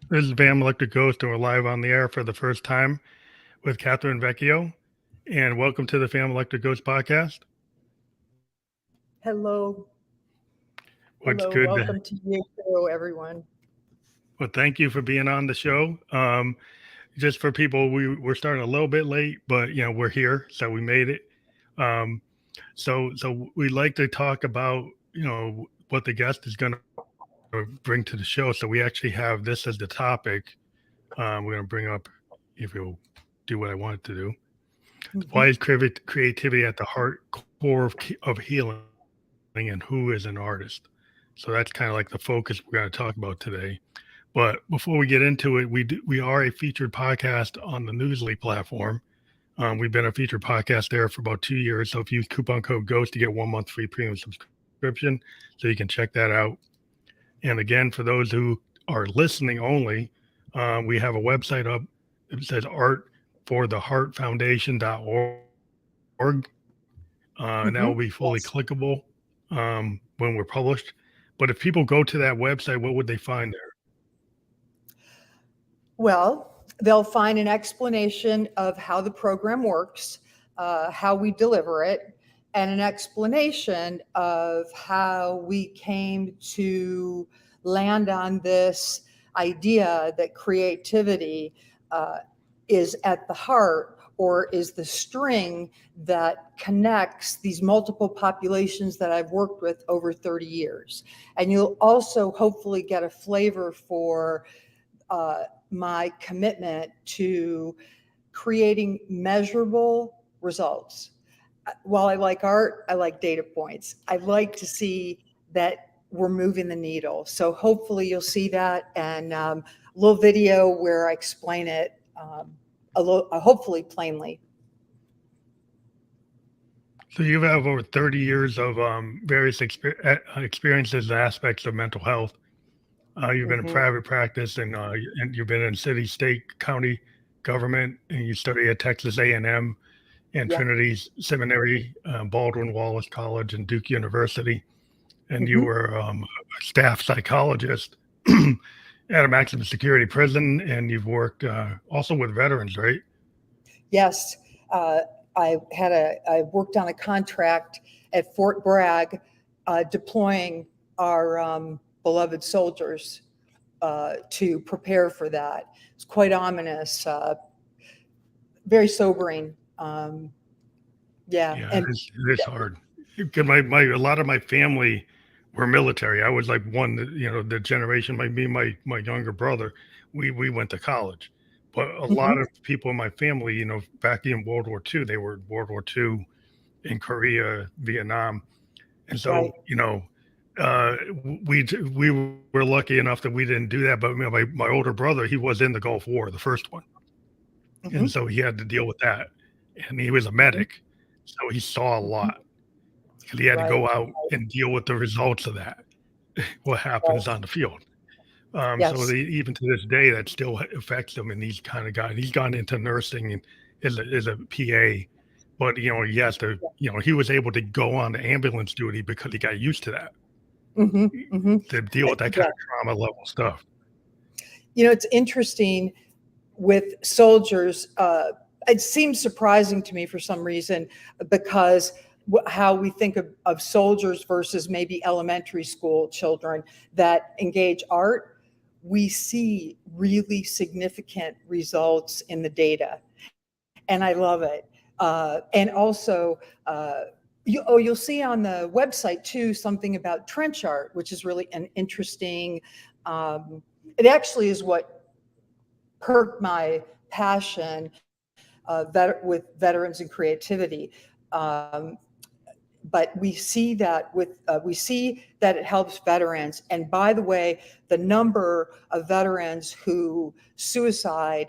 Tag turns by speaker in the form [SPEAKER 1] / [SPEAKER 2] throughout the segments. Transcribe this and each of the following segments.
[SPEAKER 1] This is Van Electric Ghost, and we're live on the air for the first time with Kathryn Vecchio. And welcome to the Fam Electric Ghost podcast.
[SPEAKER 2] Hello.
[SPEAKER 1] What's
[SPEAKER 2] Hello.
[SPEAKER 1] good?
[SPEAKER 2] Welcome to you too, everyone.
[SPEAKER 1] Well, thank you for being on the show. Just for people, we're starting a little bit late, but we're here, so we made it. Um, so we like to talk about what the guest is going to bring to the show. So we actually have this as the topic. We're going to bring up, if you'll do what I want it to do. Why is creativity at the heart core of healing, and who is an artist? So that's kind of like the focus we're going to talk about today. But before we get into it, we are a featured podcast on the Newsly platform. We've been a featured podcast there for about 2 years. So if you use coupon code GHOST, you get 1 month free premium subscription. So you can check that out. And again, for those who are listening only, we have a website up. It says artfortheheartfoundation.org. And that will be fully
[SPEAKER 2] Yes.
[SPEAKER 1] clickable when we're published. But if people go to that website, what would they find there?
[SPEAKER 2] Well, they'll find an explanation of how the program works, how we deliver it, and an explanation of how we came to land on this idea that creativity is at the heart or is the string that connects these multiple populations that I've worked with over 30 years. And you'll also hopefully get a flavor for my commitment to creating measurable results. While I like art, I like data points. I like to see that we're moving the needle. So hopefully you'll see that, and a little video where I explain it hopefully plainly.
[SPEAKER 1] So you have over 30 years of various experiences and aspects of mental health. You've been in
[SPEAKER 2] Mm-hmm.
[SPEAKER 1] private practice, and you've been in city, state, county government, and you study at Texas A&M and
[SPEAKER 2] Yeah.
[SPEAKER 1] Trinity's Seminary, Baldwin, Wallace College, and Duke University. And you
[SPEAKER 2] Mm-hmm.
[SPEAKER 1] were a staff psychologist at a maximum security prison, and you've worked also with veterans, right?
[SPEAKER 2] Yes. Uh, I worked on a contract at Fort Bragg, deploying our beloved soldiers to prepare for that. It's quite ominous, very sobering. Yeah,
[SPEAKER 1] Yeah,
[SPEAKER 2] and
[SPEAKER 1] it is hard. Because my a lot of my family were military. I was like one, the generation. My younger brother, we went to college, but a lot
[SPEAKER 2] mhm,
[SPEAKER 1] of people in my family, back in World War II, they were in World War II in Korea, Vietnam, and so
[SPEAKER 2] right.
[SPEAKER 1] we were lucky enough that we didn't do that. But my older brother, he was in the Gulf War, the first one, and
[SPEAKER 2] Hmm.
[SPEAKER 1] so he had to deal with that, and he was a
[SPEAKER 2] Hmm.
[SPEAKER 1] medic, so he saw a
[SPEAKER 2] Hmm.
[SPEAKER 1] lot because he had to
[SPEAKER 2] Right,
[SPEAKER 1] go out and deal with the results of that, what happens
[SPEAKER 2] right.
[SPEAKER 1] on the field. So
[SPEAKER 2] Yes,
[SPEAKER 1] even to this day, that still affects him. And he's kind of guy. He's gone into nursing and is a PA, but he has to. He was able to go on to ambulance duty because he got used to that,
[SPEAKER 2] hmm, hmm.
[SPEAKER 1] to deal with that kind
[SPEAKER 2] Yeah.
[SPEAKER 1] of trauma level stuff.
[SPEAKER 2] It's interesting with soldiers. It seems surprising to me for some reason because how we think of soldiers versus maybe elementary school children that engage art, we see really significant results in the data, and I love it. And also, you'll see on the website too something about trench art, which is really an interesting. It actually is what perked my passion with veterans and creativity. Um, but we see that we see that it helps veterans. And by the way, the number of veterans who suicide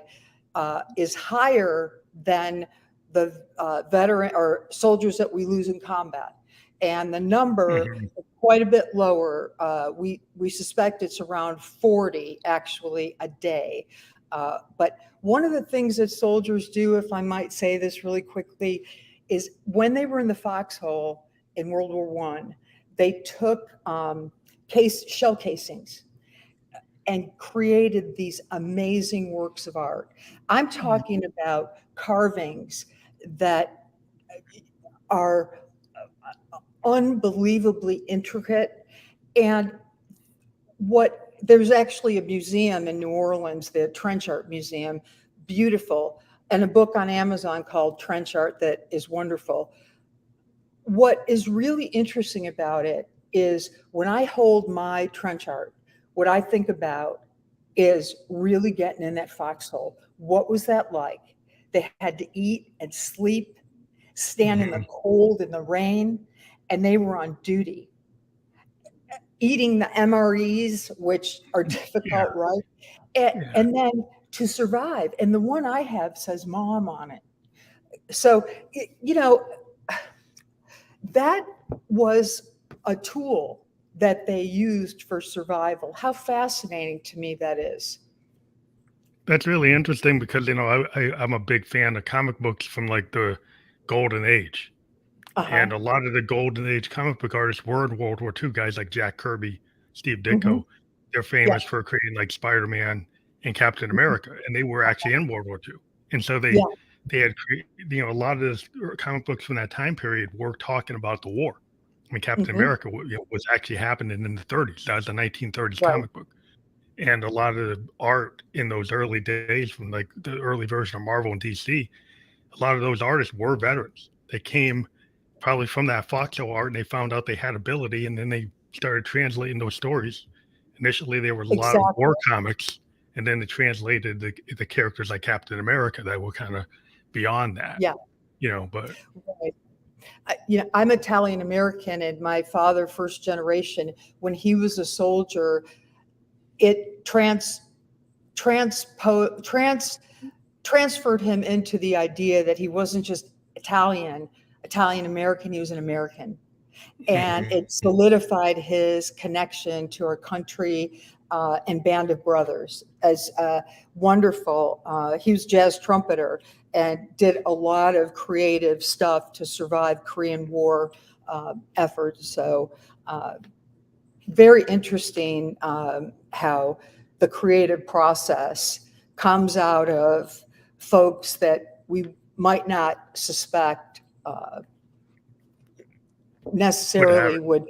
[SPEAKER 2] is higher than the veteran or soldiers that we lose in combat, and the number
[SPEAKER 1] Hmm.
[SPEAKER 2] is quite a bit lower. We suspect it's around 40 actually a day. But one of the things that soldiers do, if I might say this really quickly, is when they were in the foxhole in World War I, they took shell casings and created these amazing works of art. I'm talking about carvings that are unbelievably intricate. And there's actually a museum in New Orleans, the Trench Art Museum, beautiful, and a book on Amazon called Trench Art that is wonderful. What is really interesting about it is when I hold my trench art, what I think about is really getting in that foxhole. What was that like? They had to eat and sleep, stand in the cold and the rain, and they were on duty, eating the MREs, which are difficult, right? And then to survive. And the one I have says mom on it. So, that was a tool that they used for survival. How fascinating to me that is.
[SPEAKER 1] That's really interesting because, I'm a big fan of comic books from like the golden age. And a lot of the golden age comic book artists were in World War II, guys like Jack Kirby, Steve Ditko. They're famous for creating like Spider-Man and Captain America, and they were actually in World War II. And so they had a lot of this comic books from that time period were talking about the war. I mean, Captain America was actually happening in the 30s. That was the 1930s comic book. And a lot of the art in those early days from like the early version of Marvel and DC, a lot of those artists were veterans. They came probably from that foxhole art, and they found out they had ability, and then they started translating those stories. Initially, they were a lot of war comics, and then they translated the characters like Captain America that were kind of beyond that. But
[SPEAKER 2] I'm Italian American, and my father, first generation, when he was a soldier, it transferred him into the idea that he wasn't just Italian American, he was an American. And it solidified his connection to our country and Band of Brothers as wonderful. He was jazz trumpeter and did a lot of creative stuff to survive Korean War efforts. So very interesting how the creative process comes out of folks that we might not suspect necessarily would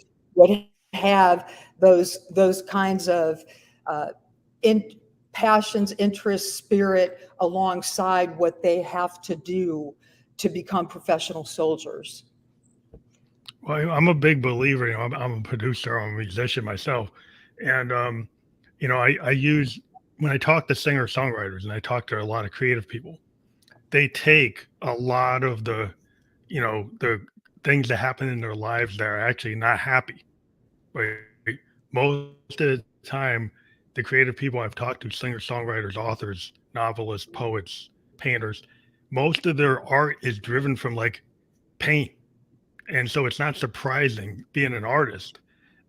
[SPEAKER 2] have those kinds of passions, interests, spirit alongside what they have to do to become professional soldiers.
[SPEAKER 1] Well, I'm a big believer. I'm a producer, I'm a musician myself, and I use when I talk to singer-songwriters and I talk to a lot of creative people, they take a lot of the things that happen in their lives that are actually not happy. Right? Most of the time, the creative people I've talked to, singer-songwriters, authors, novelists, poets, painters, most of their art is driven from like pain. And so it's not surprising being an artist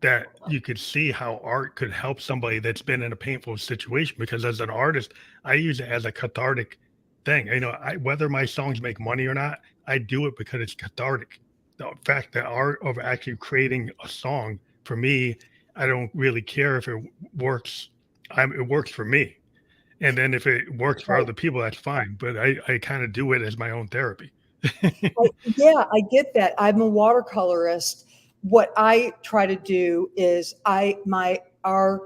[SPEAKER 1] that you could see how art could help somebody that's been in a painful situation. Because as an artist, I use it as a cathartic thing. Whether my songs make money or not, I do it because it's cathartic. The fact that art of actually creating a song, for me, I don't really care if it works. It works for me. And then if it works for other people, that's fine. But I kind of do it as my own therapy.
[SPEAKER 2] I get that. I'm a watercolorist. What I try to do is our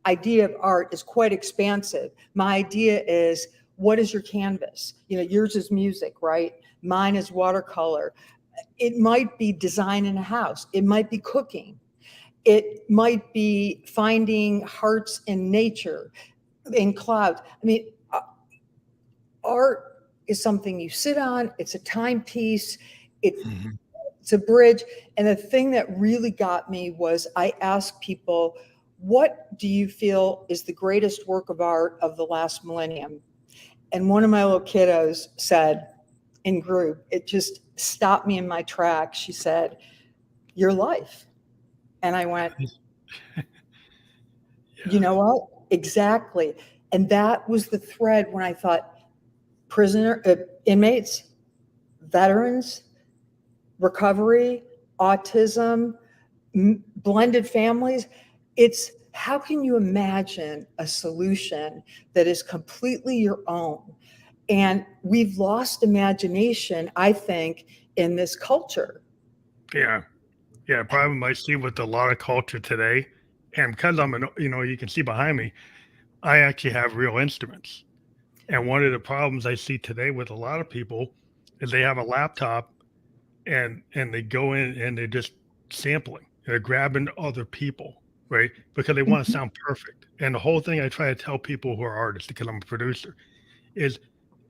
[SPEAKER 2] idea of art is quite expansive. My idea is, what is your canvas? Yours is music, right? Mine is watercolor. It might be designing a house. It might be cooking. It might be finding hearts in nature, in clouds. I mean, art is something you sit on. It's a timepiece. It's a bridge. And the thing that really got me was I asked people, what do you feel is the greatest work of art of the last millennium? And one of my little kiddos said in group, it just stopped me in my tracks. She said, your life. And I went, you know what? Exactly. And that was the thread when I thought, inmates, veterans, recovery, autism, blended families. It's how can you imagine a solution that is completely your own? And we've lost imagination, I think, in this culture.
[SPEAKER 1] Yeah. Yeah. Problem I see with a lot of culture today, and because you can see behind me, I actually have real instruments. And one of the problems I see today with a lot of people is they have a laptop and they go in and they're just sampling. They're grabbing other people, right? Because they want to
[SPEAKER 2] Mhm.
[SPEAKER 1] sound perfect. And the whole thing I try to tell people who are artists, because I'm a producer, is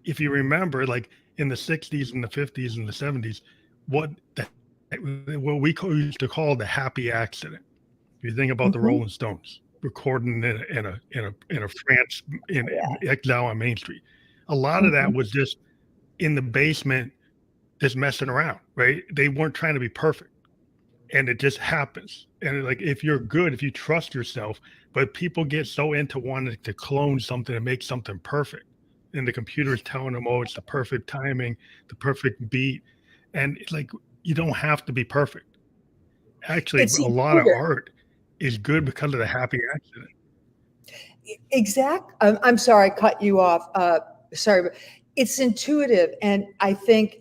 [SPEAKER 1] if you remember, like in the 60s and the 50s and the 70s, what the, what used to call the happy accident. If you think about the
[SPEAKER 2] Mhm.
[SPEAKER 1] Rolling Stones recording in a France in
[SPEAKER 2] Yeah.
[SPEAKER 1] exile on Main Street, a lot of that
[SPEAKER 2] Mhm.
[SPEAKER 1] was just in the basement, just messing around, right? They weren't trying to be perfect, and it just happens. And like if you're good, if you trust yourself, but people get so into wanting to clone something and make something perfect, and the computer is telling them, oh, it's the perfect timing, the perfect beat, and it's like you don't have to be perfect. Actually,
[SPEAKER 2] It's
[SPEAKER 1] a lot of
[SPEAKER 2] intuitive.
[SPEAKER 1] art is good because of the happy accident.
[SPEAKER 2] Exact. I'm sorry, I cut you off. Sorry, but it's intuitive. And I think,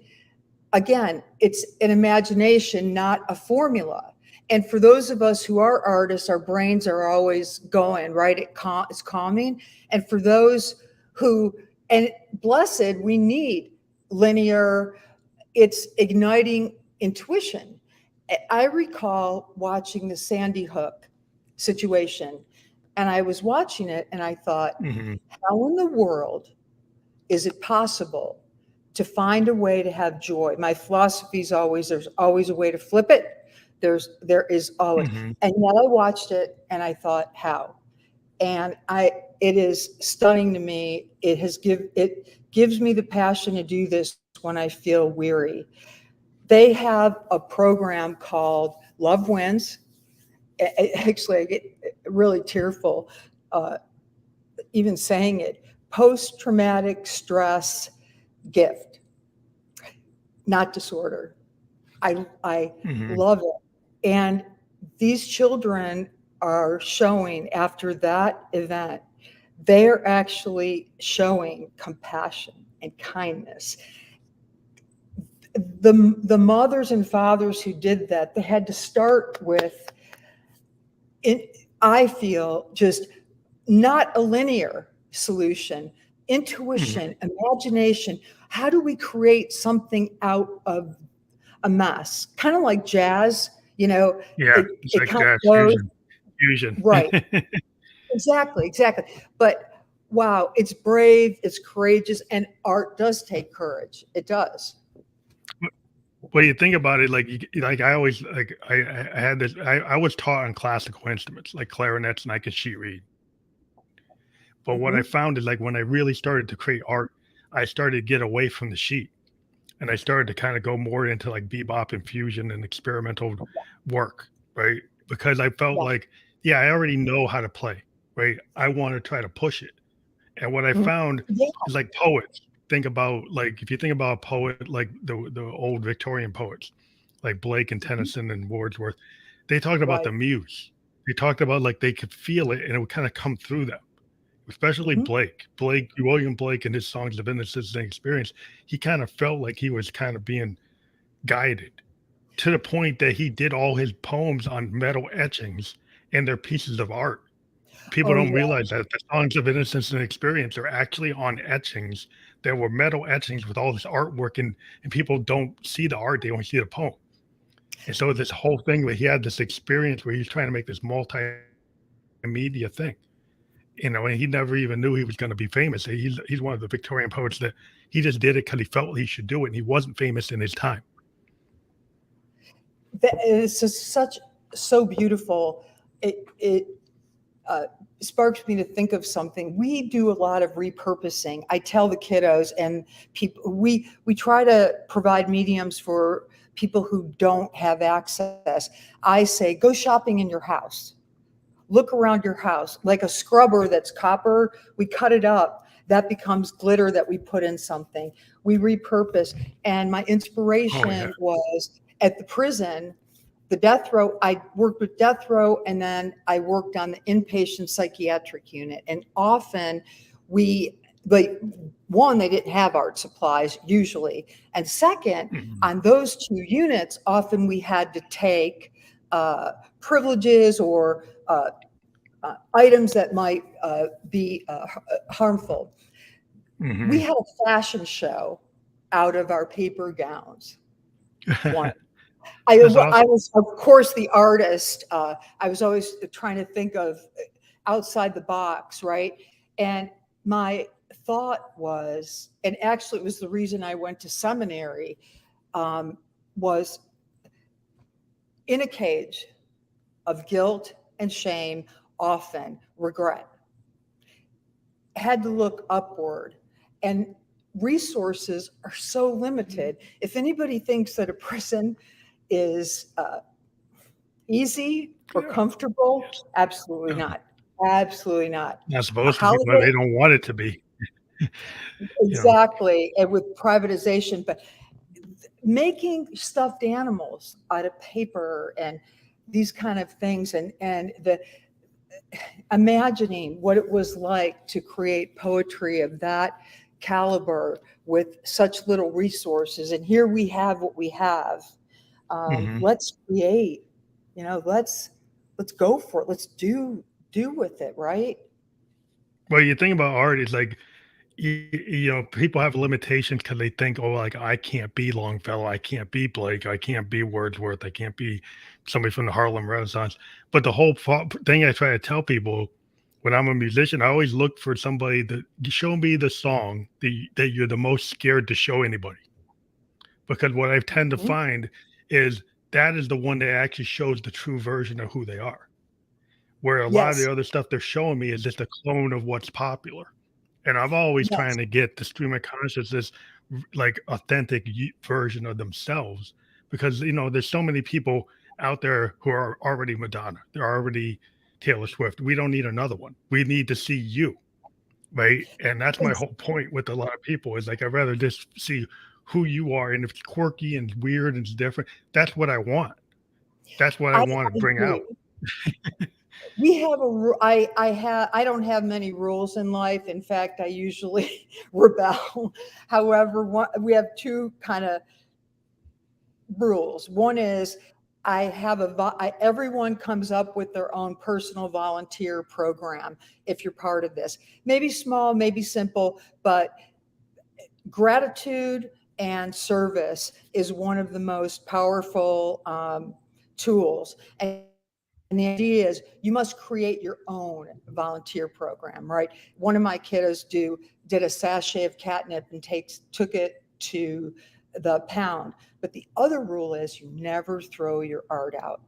[SPEAKER 2] again, it's an imagination, not a formula. And for those of us who are artists, our brains are always going, right? It's calming. And for those who, and blessed, we need linear, it's igniting intuition. I recall watching the Sandy Hook situation, and I was watching it and I thought,
[SPEAKER 1] Mhm,
[SPEAKER 2] how in the world is it possible to find a way to have joy? My philosophy is always there's always a way to flip it. There is always,
[SPEAKER 1] mhm.
[SPEAKER 2] and yet I watched it and I thought, how? And it is stunning to me. It gives me the passion to do this when I feel weary. They have a program called Love Wins. Actually, I get really tearful even saying it. Post traumatic stress gift, not disorder. I
[SPEAKER 1] Mhm.
[SPEAKER 2] love it. And these children are showing after that event, they're actually showing compassion and kindness. The mothers and fathers who did that, they had to start with it. I feel just not a linear solution,
[SPEAKER 1] Mhm.
[SPEAKER 2] intuition, imagination. How do we create something out of a mess? Kind of like jazz,
[SPEAKER 1] Yeah, it's
[SPEAKER 2] it
[SPEAKER 1] like
[SPEAKER 2] kind
[SPEAKER 1] jazz
[SPEAKER 2] of goes
[SPEAKER 1] fusion.
[SPEAKER 2] right. Exactly, exactly. But wow, it's brave, it's courageous, and art does take courage. It does.
[SPEAKER 1] Well, you think about it, like like I always like I had this. I was taught on classical instruments like clarinets, and I could sheet read. But what I
[SPEAKER 2] Mhm.
[SPEAKER 1] found is like when I really started to create art, I started to get away from the sheet, and I started to kind of go more into like bebop and fusion and experimental work, right? Because I felt
[SPEAKER 2] Yeah.
[SPEAKER 1] like, yeah, I already know how to play, right? I want to try to push it. And what I
[SPEAKER 2] Mhm.
[SPEAKER 1] found
[SPEAKER 2] Yeah.
[SPEAKER 1] is like poets think about like if you think about a poet like the old Victorian poets like Blake and
[SPEAKER 2] Mhm.
[SPEAKER 1] Tennyson and Wordsworth, they talked about the
[SPEAKER 2] Right.
[SPEAKER 1] muse. They talked about like they could feel it and it would kind of come through them. Especially
[SPEAKER 2] Mhm.
[SPEAKER 1] William Blake and his songs of innocence and experience, he kind of felt like he was kind of being guided to the point that he did all his poems on metal etchings and they're pieces of art. People
[SPEAKER 2] Oh
[SPEAKER 1] don't
[SPEAKER 2] yeah.
[SPEAKER 1] realize that the songs of innocence and experience are actually on etchings. There were metal etchings with all this artwork, and people don't see the art; they only see the poem. And so this whole thing where he had this experience where he's trying to make this multimedia thing, and he never even knew he was going to be famous. He's one of the Victorian poets that he just did it because he felt he should do it, and he wasn't famous in his time.
[SPEAKER 2] That is just such so beautiful. It uh, sparks me to think of something. We do a lot of repurposing. I tell the kiddos and people, we try to provide mediums for people who don't have access. I say, go shopping in your house. Look around your house, like a scrubber that's copper. We cut it up. That becomes glitter that we put in something. We repurpose. And my
[SPEAKER 1] Oh yeah.
[SPEAKER 2] inspiration was at the prison. the death row, I worked with death row, and then I worked on the inpatient psychiatric unit. And often like, one, they didn't have art supplies usually. And second, on those two units, often we had to take privileges or items that might be harmful. We had a fashion show out of our paper gowns. One. I was, of course, the artist. I was always trying to think of outside the box, right? And my thought was, and actually it was the reason I went to seminary, was in a cage of guilt and shame, often regret. Had to look upward, and resources are so limited. If anybody thinks that a prison is easy or comfortable, absolutely not. Absolutely not.
[SPEAKER 1] Not supposed to be, but they don't want it to be.
[SPEAKER 2] Exactly, and with privatization, but making stuffed animals out of paper and these kind of things, and the imagining what it was like to create poetry of that caliber with such little resources. And here we have what we have. Let's create, let's go for it. Let's do with it, right?
[SPEAKER 1] Well, you think about art is like, people have limitations because they think, oh, like I can't be Longfellow, I can't be Blake, I can't be Wordsworth, I can't be somebody from the Harlem Renaissance. But the whole thing I try to tell people when I'm a musician, I always look for somebody that show me the song that you're the most scared to show anybody. Because what I tend to find is that is the one that actually shows the true version of who they are. Where a lot of the other stuff they're showing me is just a clone of what's popular. And I've always trying to get the stream of consciousness, like authentic version of themselves, because there's so many people out there who are already Madonna, they're already Taylor Swift. We don't need another one. We need to see you, right? And that's my whole point with a lot of people is like I'd rather just see who you are, and if it's quirky and weird and it's different, that's what I want. That's what I want to bring out.
[SPEAKER 2] We have I don't have many rules in life. In fact, I usually rebel. However, we have two kind of rules. One is everyone comes up with their own personal volunteer program. If you're part of this, maybe small, maybe simple, but gratitude and service is one of the most powerful tools. And the idea is you must create your own volunteer program, right? One of my kiddos did a sachet of catnip and took it to the pound. But the other rule is you never throw your art out,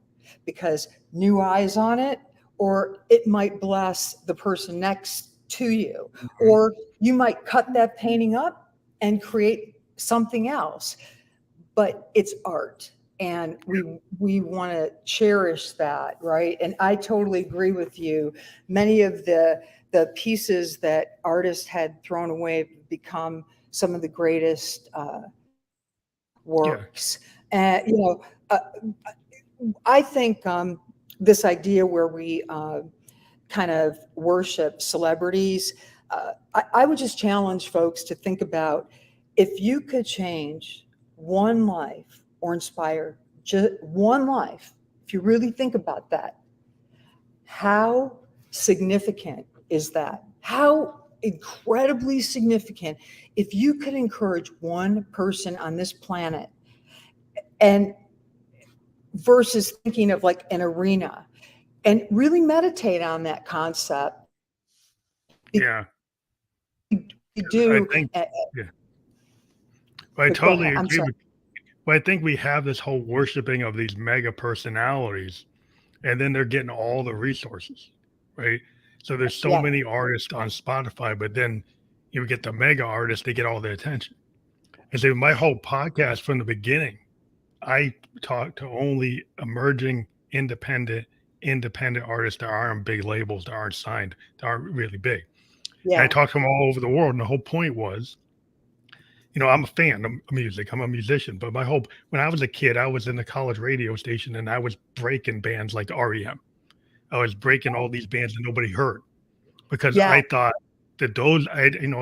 [SPEAKER 2] because new eyes on it, or it might bless the person next to you, or you might cut that painting up and create something else. But it's art. And we want to cherish that, right? And I totally agree with you. Many of the pieces that artists had thrown away become some of the greatest works. And I think this idea where we kind of worship celebrities, I would just challenge folks to think about, if you could change one life or inspire just one life, if you really think about that, how significant is that? How incredibly significant if you could encourage one person on this planet, and versus thinking of like an arena, and really meditate on that concept.
[SPEAKER 1] Yeah.
[SPEAKER 2] You do.
[SPEAKER 1] I think, I totally agree with. But I think we have this whole worshiping of these mega personalities, and then they're getting all the resources, right? So there's so many artists on Spotify, but then you get the mega artists, they get all the attention. And so my whole podcast from the beginning, I talk to only emerging independent artists that aren't big labels, that aren't signed, that aren't really big. And I talk to them all over the world. And the whole point was, I'm a fan of music. I'm a musician, but when I was a kid, I was in the college radio station and I was breaking bands like REM. I was breaking all these bands that nobody heard because
[SPEAKER 2] Yeah,
[SPEAKER 1] I thought that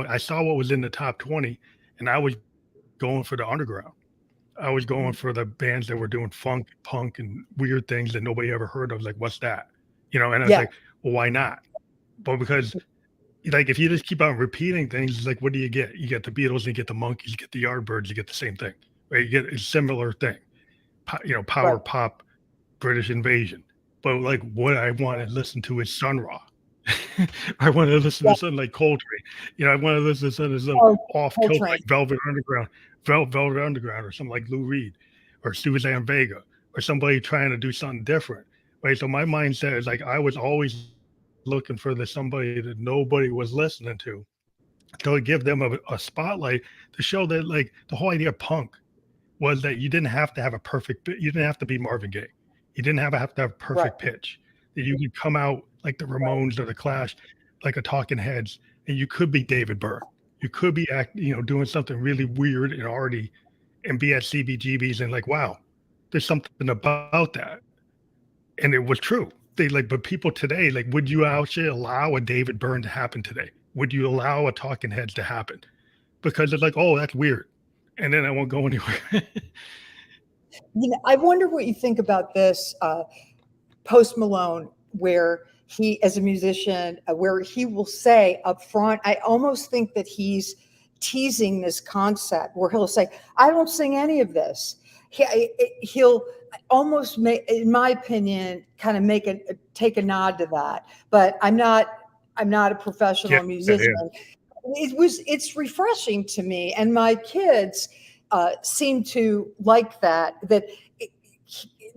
[SPEAKER 1] I saw what was in the top 20 and I was going for the underground. I was going for the bands that were doing funk, punk, and weird things that nobody ever heard of. Like, what's that? And I was
[SPEAKER 2] yeah,
[SPEAKER 1] like, well, why not? But because like if you just keep on repeating things, it's like what do you get? You get the Beatles, you get the Monkees, you get the Yardbirds, you get the same thing, right? You get a similar thing,
[SPEAKER 2] right.
[SPEAKER 1] power pop, British invasion. But like what I want to listen to is Sun Ra. I want to listen
[SPEAKER 2] Yeah.
[SPEAKER 1] to something like Coltrane. I want to listen to something so
[SPEAKER 2] Oh,
[SPEAKER 1] off kilter
[SPEAKER 2] Coltrane.
[SPEAKER 1] like Velvet Underground, or something like Lou Reed, or Suzanne Vega, or somebody trying to do something different. Right. So my mindset is like I was always looking for somebody that nobody was listening to give them a spotlight to show that like the whole idea of punk was that you didn't have to have a perfect you didn't have to be Marvin Gaye. You didn't have to have
[SPEAKER 2] Right,
[SPEAKER 1] perfect pitch. That you could come out like the
[SPEAKER 2] right.
[SPEAKER 1] Ramones or the Clash, like a Talking Heads, and you could be David Byrne. You could be doing something really weird and arty and be at CBGBs and like, wow, there's something about that. And it was true. But people today, like, would you actually allow a David Byrne to happen today? Would you allow a Talking Heads to happen? Because it's like, oh, that's weird. And then I won't go anywhere.
[SPEAKER 2] I wonder what you think about this Post Malone, where he, as a musician, where he will say up front, I almost think that he's teasing this concept where he'll say, I don't sing any of this. He'll almost make, in my opinion, kind of take a nod to that. But I'm not a professional
[SPEAKER 1] Yeah,
[SPEAKER 2] musician.
[SPEAKER 1] yeah.
[SPEAKER 2] It's refreshing to me, and my kids seem to like that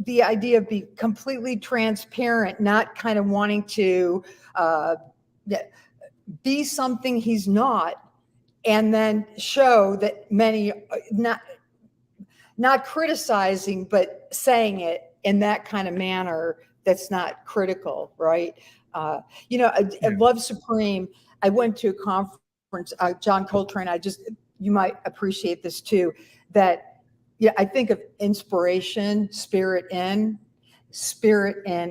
[SPEAKER 2] the idea of be completely transparent, not kind of wanting to uh, be something he's not, and then show that many not criticizing, but saying it in that kind of manner that's not critical, right? At
[SPEAKER 1] Yeah.
[SPEAKER 2] Love Supreme, I went to a conference, John Coltrane. You might appreciate this too, that yeah, I think of inspiration, spirit in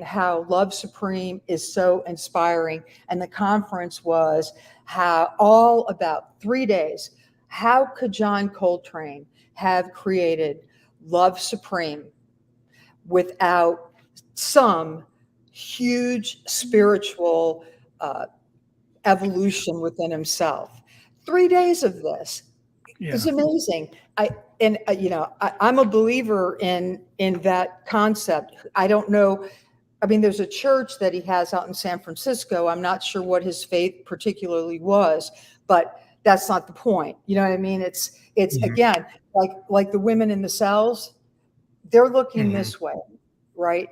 [SPEAKER 2] how Love Supreme is so inspiring. And the conference was all about 3 days. How could John Coltrane have created Love Supreme without some huge spiritual uh, evolution within himself? 3 days of this is
[SPEAKER 1] Yeah.
[SPEAKER 2] amazing. I'm a believer in that concept. I don't know. I mean, there's a church that he has out in San Francisco. I'm not sure what his faith particularly was, but that's not the point. You know what I mean? It's
[SPEAKER 1] Mhm.
[SPEAKER 2] again like the women in the cells. They're looking
[SPEAKER 1] Mhm.
[SPEAKER 2] this way, right?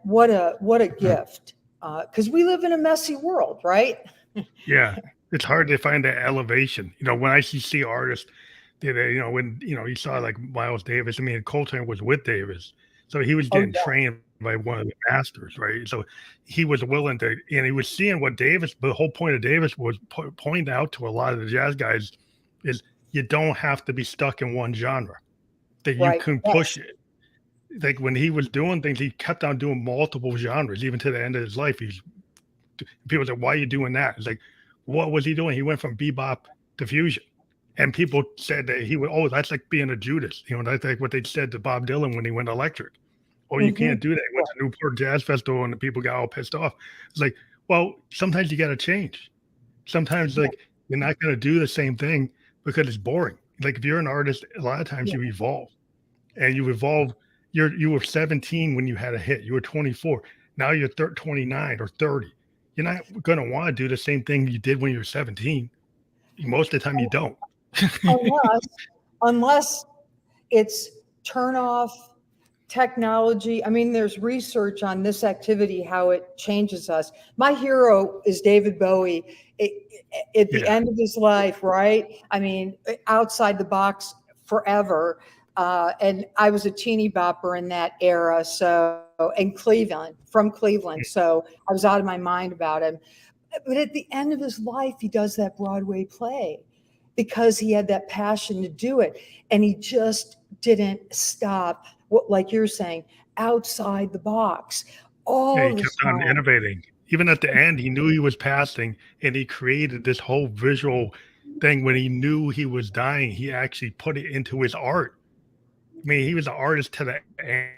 [SPEAKER 2] What a gift, because we live in a messy world, right?
[SPEAKER 1] Yeah. It's hard to find that elevation. When I see artists that, when, you saw like Miles Davis, I mean, Coltrane was with Davis. So he was
[SPEAKER 2] Oh
[SPEAKER 1] getting
[SPEAKER 2] yeah,
[SPEAKER 1] trained by one of the masters, right? So he was willing to, and he was seeing what the whole point of Davis was pointing out to a lot of the jazz guys is you don't have to be stuck in one genre, that you
[SPEAKER 2] right.
[SPEAKER 1] can push
[SPEAKER 2] Yes.
[SPEAKER 1] it. Like when he was doing things, he kept on doing multiple genres, even to the end of his life. People said, "Why are you doing that?" It's like, what was he doing? He went from bebop to fusion, and people said that he would. Oh, that's like being a Judas. That's like what they said to Bob Dylan when he went electric. Oh, you
[SPEAKER 2] Hmm.
[SPEAKER 1] can't do that. He went to Newport Jazz Festival, and the people got all pissed off. It's like, well, sometimes you got to change. Sometimes, like, you're not going to do the same thing because it's boring. Like, if you're an artist, a lot of times
[SPEAKER 2] Yeah.
[SPEAKER 1] you evolve, and you evolve. You were 17 when you had a hit. You were 24. Now you're 29 or 30. You're not going to want to do the same thing you did when you were 17. Most of the time, you don't.
[SPEAKER 2] Unless unless it's turn off technology. I mean, there's research on this activity, how it changes us. My hero is David Bowie. At the
[SPEAKER 1] Yeah.
[SPEAKER 2] end of his life, right? I mean, outside the box forever. And I was a teeny bopper in that era. So, in Cleveland, from Cleveland. So I was out of my mind about him. But at the end of his life, he does that Broadway play. because he had that passion to do it. And he just didn't stop, what, like you're saying, outside the box
[SPEAKER 1] Yeah,
[SPEAKER 2] all
[SPEAKER 1] he
[SPEAKER 2] the
[SPEAKER 1] kept on
[SPEAKER 2] time.
[SPEAKER 1] innovating. Even at the end, he knew he was passing, and he created this whole visual thing. When he knew he was dying, he actually put it into his art. I mean, he was an artist to the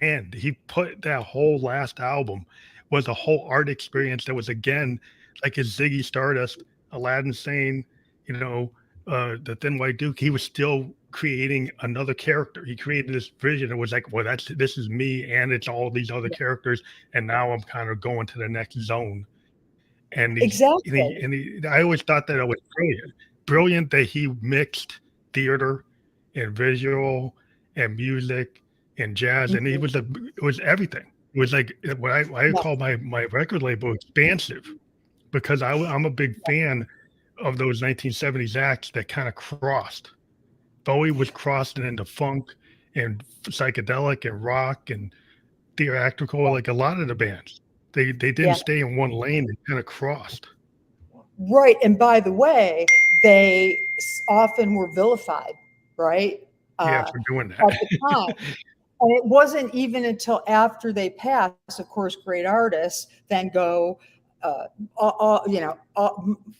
[SPEAKER 1] end. He put that whole last album was a whole art experience that was, again, like his Ziggy Stardust, Aladdin Sane, you know, the Thin White Duke. He was still creating another character. He created this vision. It was like, well, this is me, and it's all these other characters, and now I'm kind of going to the next zone. And
[SPEAKER 2] Exactly.
[SPEAKER 1] I always thought that it was brilliant that he mixed theater and visual and music and jazz, and
[SPEAKER 2] Mhm.
[SPEAKER 1] it was everything. It was like what I
[SPEAKER 2] Yeah,
[SPEAKER 1] call my record label expansive, because I'm a big fan of those 1970s acts that kind of crossed. Bowie was crossing into funk and psychedelic and rock and theatrical, like a lot of the bands. They didn't
[SPEAKER 2] yeah.
[SPEAKER 1] stay in one lane, they kind of crossed.
[SPEAKER 2] Right. And by the way, they often were vilified, right?
[SPEAKER 1] Yeah,
[SPEAKER 2] Uh,
[SPEAKER 1] for doing
[SPEAKER 2] at the
[SPEAKER 1] that.
[SPEAKER 2] time. And it wasn't even until after they passed, of course, great artists then go, a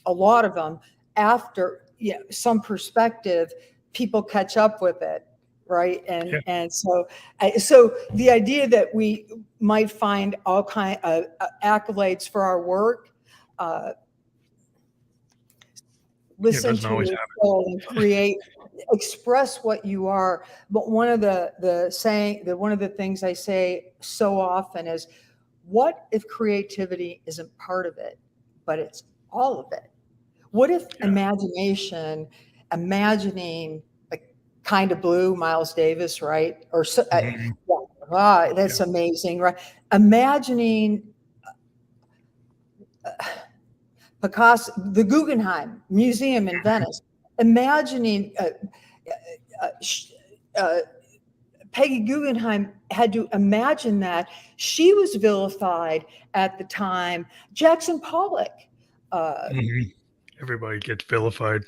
[SPEAKER 2] lot of them after, some perspective, people catch up with it, right? And
[SPEAKER 1] Yeah,
[SPEAKER 2] so the idea that we might find all kind of accolades for our work, uh,
[SPEAKER 1] it
[SPEAKER 2] listen
[SPEAKER 1] doesn't
[SPEAKER 2] to
[SPEAKER 1] always
[SPEAKER 2] your
[SPEAKER 1] happen.
[SPEAKER 2] soul and create, express what you are. But one of one of the things I say so often is, what if creativity isn't part of it, but it's all of it? What if
[SPEAKER 1] Yeah.
[SPEAKER 2] imagining like Kind of Blue, Miles Davis, right? Or so,
[SPEAKER 1] Mhm.
[SPEAKER 2] yeah, that's
[SPEAKER 1] Yeah.
[SPEAKER 2] amazing, right? Imagining Picasso, the Guggenheim Museum in Venice, imagining uh, uh, Peggy Guggenheim had to imagine that. She was vilified at the time. Jackson Pollock. Uh,
[SPEAKER 1] Mhm. Everybody gets vilified.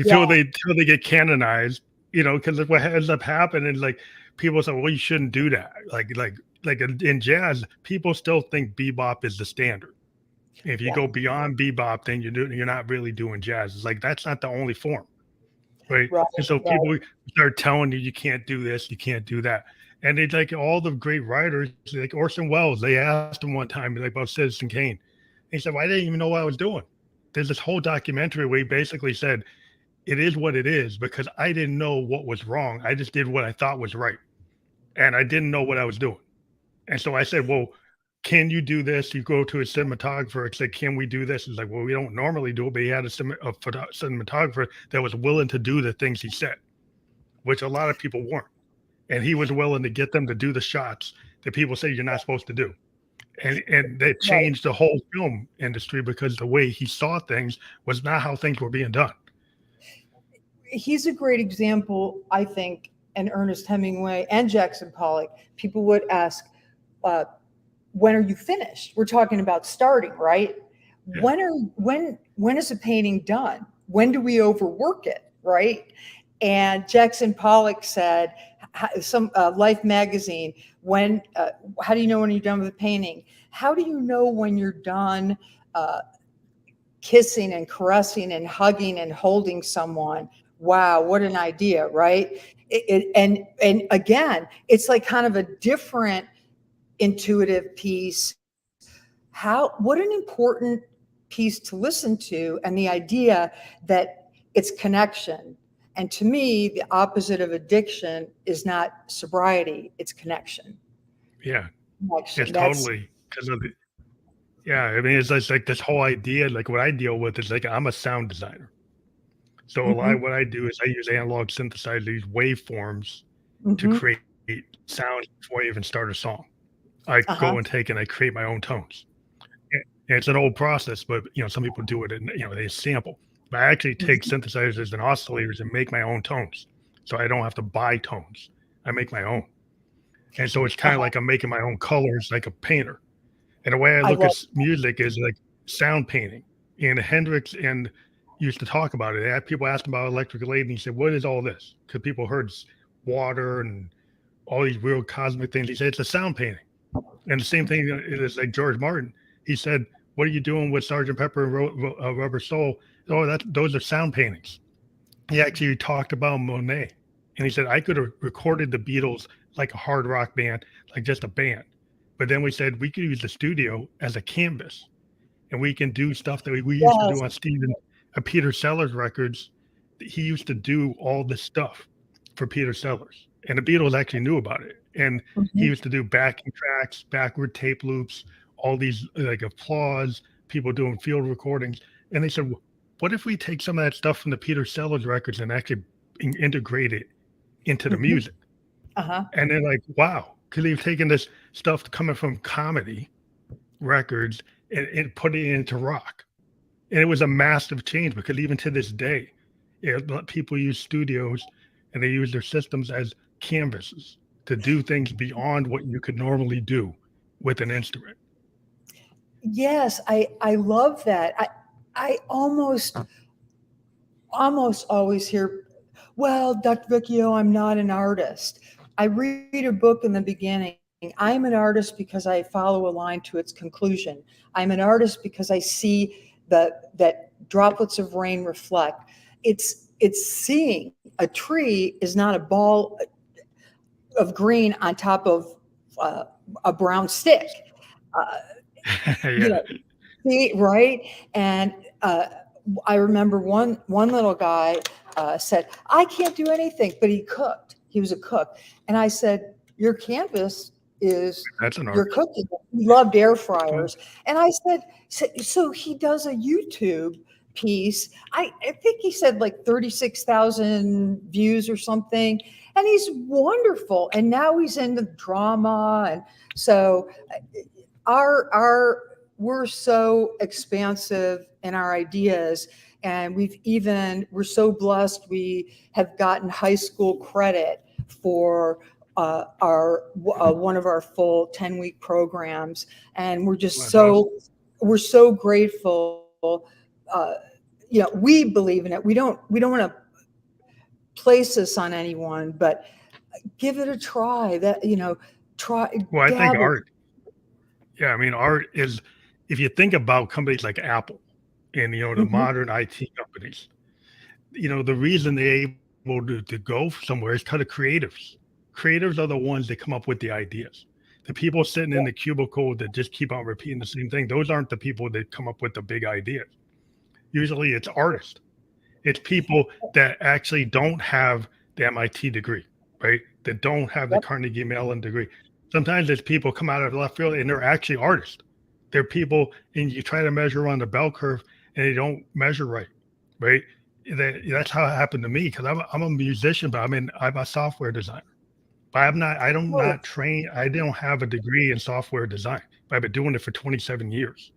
[SPEAKER 2] yeah,
[SPEAKER 1] Until they get canonized, because what ends up happening is, like, people say, well, you shouldn't do that. Like in jazz, people still think bebop is the standard. If you
[SPEAKER 2] yeah,
[SPEAKER 1] go beyond bebop, then you're not really doing jazz. It's like that's not the only form, right?
[SPEAKER 2] right,
[SPEAKER 1] And so
[SPEAKER 2] right.
[SPEAKER 1] people start telling you can't do this, you can't do that. And it's like all the great writers, like Orson Welles, they asked him one time, like, about Citizen Kane. He said, well, I didn't even know what I was doing. There's this whole documentary where he basically said, it is what it is because I didn't know what was wrong. I just did what I thought was right. And I didn't know what I was doing. And so I said, well, can you do this? You go to a cinematographer. It's like, can we do this? It's like, well, we don't normally do it, but he had a cinematographer that was willing to do the things he said, which a lot of people weren't. And he was willing to get them to do the shots that people say you're not supposed to do. And that
[SPEAKER 2] Right.
[SPEAKER 1] changed the whole film industry because the way he saw things was not how things were being done.
[SPEAKER 2] He's a great example, I think, and Ernest Hemingway and Jackson Pollock. People would ask, uh, when are you finished? We're talking about starting, right?
[SPEAKER 1] Yeah.
[SPEAKER 2] When is a painting done? When do we overwork it, right? And Jackson Pollock said, some Life magazine, how do you know when you're done with a painting? How do you know when you're done kissing and caressing and hugging and holding someone? Wow, what an idea, right? And again, it's like kind of a different intuitive piece. What an important piece to listen to, and the idea that it's connection. And to me, the opposite of addiction is not sobriety, it's connection.
[SPEAKER 1] Yeah. It's
[SPEAKER 2] Connection. That's
[SPEAKER 1] totally because of the, yeah. I mean, it's just like this whole idea, like what I deal with is like I'm a sound designer. So a lot of
[SPEAKER 2] mhm,
[SPEAKER 1] what I do is I use analog synthesize these waveforms to
[SPEAKER 2] mhm,
[SPEAKER 1] create sounds before I even start a song. I
[SPEAKER 2] uh-huh,
[SPEAKER 1] go and take and I create my own tones. And it's an old process, but some people do it and they sample. But I actually take
[SPEAKER 2] mhm,
[SPEAKER 1] synthesizers and oscillators and make my own tones. So I don't have to buy tones. I make my own. And so it's kind of
[SPEAKER 2] uh-huh.
[SPEAKER 1] like I'm making my own colors like a painter. And the way I
[SPEAKER 2] I
[SPEAKER 1] look at
[SPEAKER 2] love
[SPEAKER 1] music is like sound painting. And Hendrix and used to talk about it. People asked him about electrical light, and he said, "What is all this?" Because people heard water and all these weird cosmic things. He said, "It's a sound painting." And the same thing is like George Martin. He said, "What are you doing with Sergeant Pepper and Rubber Soul?" Oh, those are sound paintings. He actually talked about Monet, and he said, "I could have recorded the Beatles like a hard rock band, like just a band, but then we said we could use the studio as a canvas, and we can do stuff that we used to do
[SPEAKER 2] Yes.
[SPEAKER 1] on Peter Sellers records. He used to do all this stuff for Peter Sellers, and the Beatles actually knew about it. And he
[SPEAKER 2] Mhm.
[SPEAKER 1] used to do backing tracks, backward tape loops, all these like applause, people doing field recordings. And they said, what if we take some of that stuff from the Peter Sellers records and actually integrate it into the
[SPEAKER 2] Mhm.
[SPEAKER 1] music?"
[SPEAKER 2] Uh-huh.
[SPEAKER 1] And they're like, wow, because they've taken this stuff coming from comedy records and put it into rock. And it was a massive change because even to this day, people use studios and they use their systems as canvases to do things beyond what you could normally do with an instrument.
[SPEAKER 2] Yes, I love that. I almost always hear, well, Dr. Vecchio, I'm not an artist. I read a book in the beginning. I'm an artist because I follow a line to its conclusion. I'm an artist because I see that droplets of rain reflect. It's seeing a tree is not a ball of green on top of a brown stick. Uh, you
[SPEAKER 1] Yeah.
[SPEAKER 2] know, see, right? And I remember one little guy said, "I can't do anything," but he cooked. He was a cook, and I said, "Your canvas is
[SPEAKER 1] That's an
[SPEAKER 2] your
[SPEAKER 1] art.
[SPEAKER 2] cooking." He loved air
[SPEAKER 1] Oh,
[SPEAKER 2] fryers, and I said, "So he does a YouTube piece." I think he said like 36,000 views or something, and he's wonderful. And now he's into drama, and so our we're so expansive in our ideas, and we're so blessed we have gotten high school credit for our one of our full 10-week programs, and
[SPEAKER 1] that's awesome.
[SPEAKER 2] we're so grateful. uh, we believe in it. We don't want to place this on anyone, but give it a try. Try,
[SPEAKER 1] Well, I think
[SPEAKER 2] dabble.
[SPEAKER 1] art, yeah, I mean, art is, if you think about companies like Apple and, the
[SPEAKER 2] Mhm.
[SPEAKER 1] modern IT companies, the reason they're able to go somewhere is because of creatives. Creatives are the ones that come up with the ideas. The people sitting in the cubicle that just keep on repeating the same thing, those aren't the people that come up with the big ideas. Usually it's artists. It's people that actually don't have the MIT degree, right? That don't have the
[SPEAKER 2] Yep.
[SPEAKER 1] Carnegie Mellon degree. Sometimes there's people come out of left field and they're actually artists. They're people, and you try to measure on the bell curve and they don't measure right, right? That's how it happened to me because I'm a musician, but I'm a software designer. But I don't
[SPEAKER 2] Oh,
[SPEAKER 1] not train. I don't have a degree in software design, but I've been doing it for 27 years.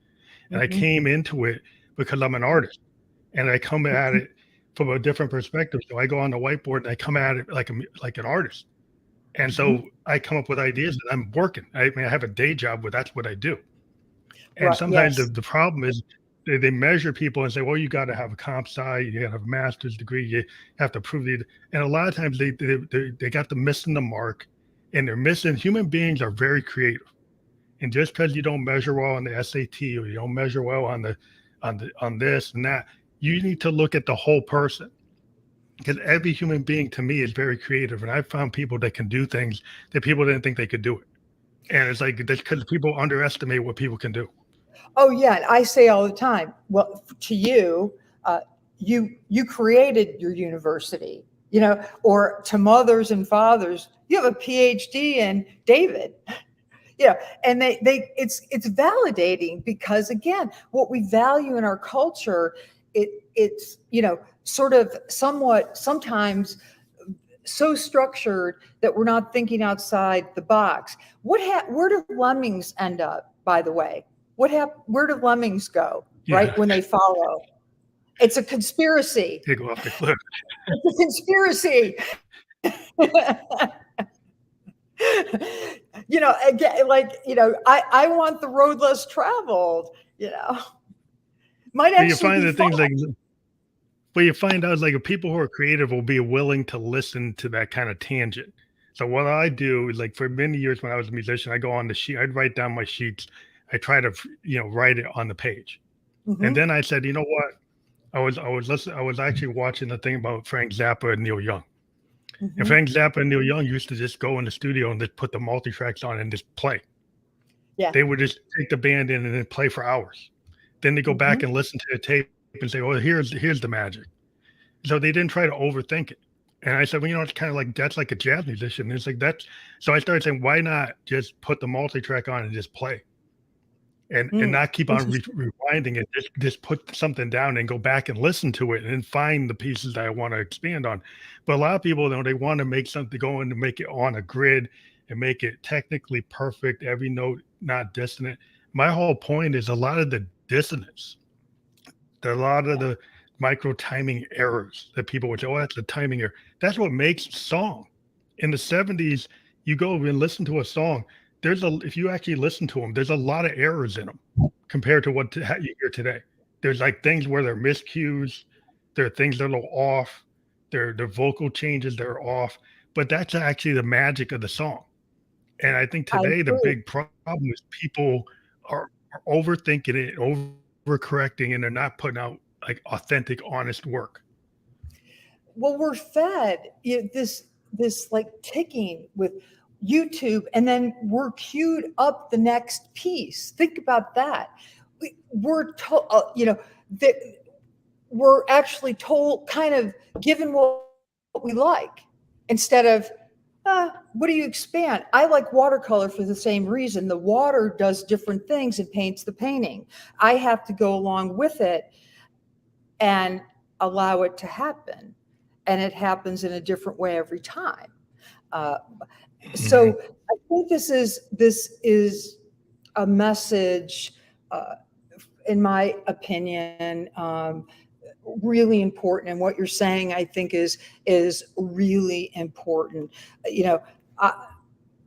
[SPEAKER 1] And I
[SPEAKER 2] mhm.
[SPEAKER 1] came into it because I'm an artist and I come at it from a different perspective. So I go on the whiteboard and I come at it like an artist. And
[SPEAKER 2] Mhm.
[SPEAKER 1] so I come up with ideas and I'm working. I mean, I have a day job, but that's what I do. And
[SPEAKER 2] Right.
[SPEAKER 1] sometimes the,
[SPEAKER 2] Yes.
[SPEAKER 1] the problem is they measure people and say, well, you got to have a comp sci, you got to have a master's degree, you have to prove it. And a lot of times they got the missing the mark, and they're missing. Human beings are very creative. And just because you don't measure well on the SAT or you don't measure well on this and that, you need to look at the whole person, because every human being to me is very creative. And I've found people that can do things that people didn't think they could do it. And it's like that's because people underestimate what people can do.
[SPEAKER 2] Oh, yeah. And I say all the time, well, to you, you created your university, or to mothers and fathers, you have a PhD in David. And it's validating because again, what we value in our culture, it's sort of somewhat sometimes so structured that we're not thinking outside the box. Where do lemmings end up, by the way? Where do lemmings go,
[SPEAKER 1] Yeah,
[SPEAKER 2] right, when they follow? It's a conspiracy.
[SPEAKER 1] they go off the cliff.
[SPEAKER 2] It's a conspiracy. Again, like, I want the road less traveled, might
[SPEAKER 1] But you
[SPEAKER 2] actually
[SPEAKER 1] find
[SPEAKER 2] be
[SPEAKER 1] that
[SPEAKER 2] fun.
[SPEAKER 1] things like But you find out like people who are creative will be willing to listen to that kind of tangent. So what I do is like for many years when I was a musician, I go on the sheet, I'd write down my sheets. I try to, write it on the page. And
[SPEAKER 2] Hmm.
[SPEAKER 1] then I said, you know what? I was actually watching the thing about Frank Zappa and Neil Young. And
[SPEAKER 2] Hmm.
[SPEAKER 1] Frank Zappa and Neil Young used to just go in the studio and just put the multi tracks on and just play.
[SPEAKER 2] Yeah.
[SPEAKER 1] They would just take the band in and then play for hours. Then they go back
[SPEAKER 2] Hmm.
[SPEAKER 1] and listen to the tape and say, "Oh, here's the magic." So they didn't try to overthink it. And I said, "Well, it's kind of like that's like a jazz musician." It's like that's so I started saying, "Why not just put the multi track on and just play?" And
[SPEAKER 2] Mm.
[SPEAKER 1] not keep on
[SPEAKER 2] Interesting.
[SPEAKER 1] rewinding it. Just put something down and go back and listen to it and find the pieces that I want to expand on. But a lot of people, they want to make something go in to make it on a grid and make it technically perfect, every note not dissonant. My whole point is a lot of the dissonance, a lot of
[SPEAKER 2] Yeah.
[SPEAKER 1] the micro timing errors that people would say, "Oh, that's a timing error." That's what makes song. In the 70s, you go and listen to a song. If you actually listen to them, there's a lot of errors in them compared to you hear today. There's like things where they're miscues. There are things that are a little off. Their vocal changes that are off. But that's actually the magic of the song. And I think
[SPEAKER 2] I
[SPEAKER 1] today the
[SPEAKER 2] agree.
[SPEAKER 1] big problem is people are overthinking it, overcorrecting, and they're not putting out like authentic, honest work.
[SPEAKER 2] Well, we're fed this like ticking with YouTube, and then we're queued up the next piece. Think about that. We're told, that we're actually told, kind of given what we like, instead of, what do you expand? I like watercolor for the same reason. The water does different things and paints the painting. I have to go along with it and allow it to happen. And it happens in a different way every time. Uh,
[SPEAKER 1] Mhm.
[SPEAKER 2] so I think this is a message, in my opinion, really important. And what you're saying, I think, is really important. You know, I,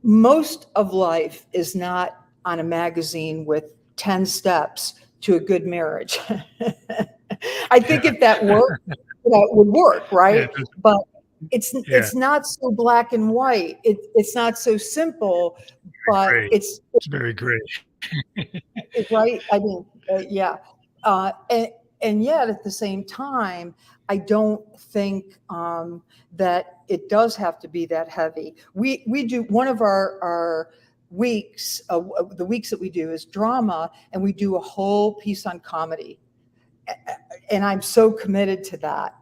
[SPEAKER 2] most of life is not on a magazine with 10 steps to a good marriage. I think
[SPEAKER 1] Yeah.
[SPEAKER 2] if that worked, that would work,
[SPEAKER 1] Yeah,
[SPEAKER 2] right?
[SPEAKER 1] it's just
[SPEAKER 2] But it's
[SPEAKER 1] yeah,
[SPEAKER 2] it's not so black and white. It's not so simple, but
[SPEAKER 1] great.
[SPEAKER 2] it's
[SPEAKER 1] It's very great.
[SPEAKER 2] right. I mean, yeah, uh, and and yet at the same time, I don't think, that it does have to be that heavy. We do one of our weeks. The weeks that we do is drama, and we do a whole piece on comedy, and I'm so committed to that.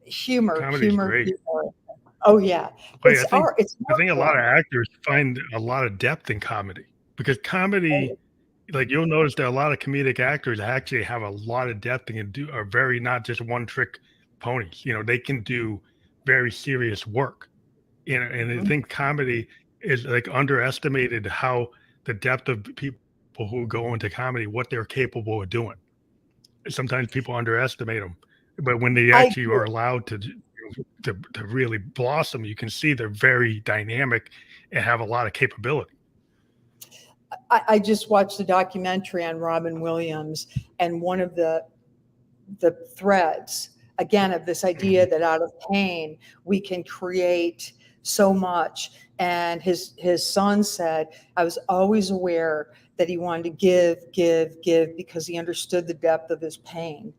[SPEAKER 2] Humor,
[SPEAKER 1] Comedy's
[SPEAKER 2] humor,
[SPEAKER 1] great.
[SPEAKER 2] humor. Oh yeah,
[SPEAKER 1] But
[SPEAKER 2] it's art. It's
[SPEAKER 1] I
[SPEAKER 2] art
[SPEAKER 1] think a lot of
[SPEAKER 2] form.
[SPEAKER 1] actors find a lot of depth in comedy because comedy, like you'll notice that a lot of comedic actors actually have a lot of depth and can do are very not just one trick ponies. They can do very serious work. And I
[SPEAKER 2] Mhm.
[SPEAKER 1] think comedy is like underestimated how the depth of people who go into comedy, what they're capable of doing. Sometimes people underestimate them, but when they
[SPEAKER 2] I
[SPEAKER 1] actually
[SPEAKER 2] agree.
[SPEAKER 1] are allowed to really blossom, you can see they're very dynamic and have a lot of capability.
[SPEAKER 2] I just watched a documentary on Robin Williams, and one of the threads, again, of this idea
[SPEAKER 1] Mhm.
[SPEAKER 2] that out of pain we can create so much. And his son said, I was always aware that he wanted to give because he understood the depth of his pain.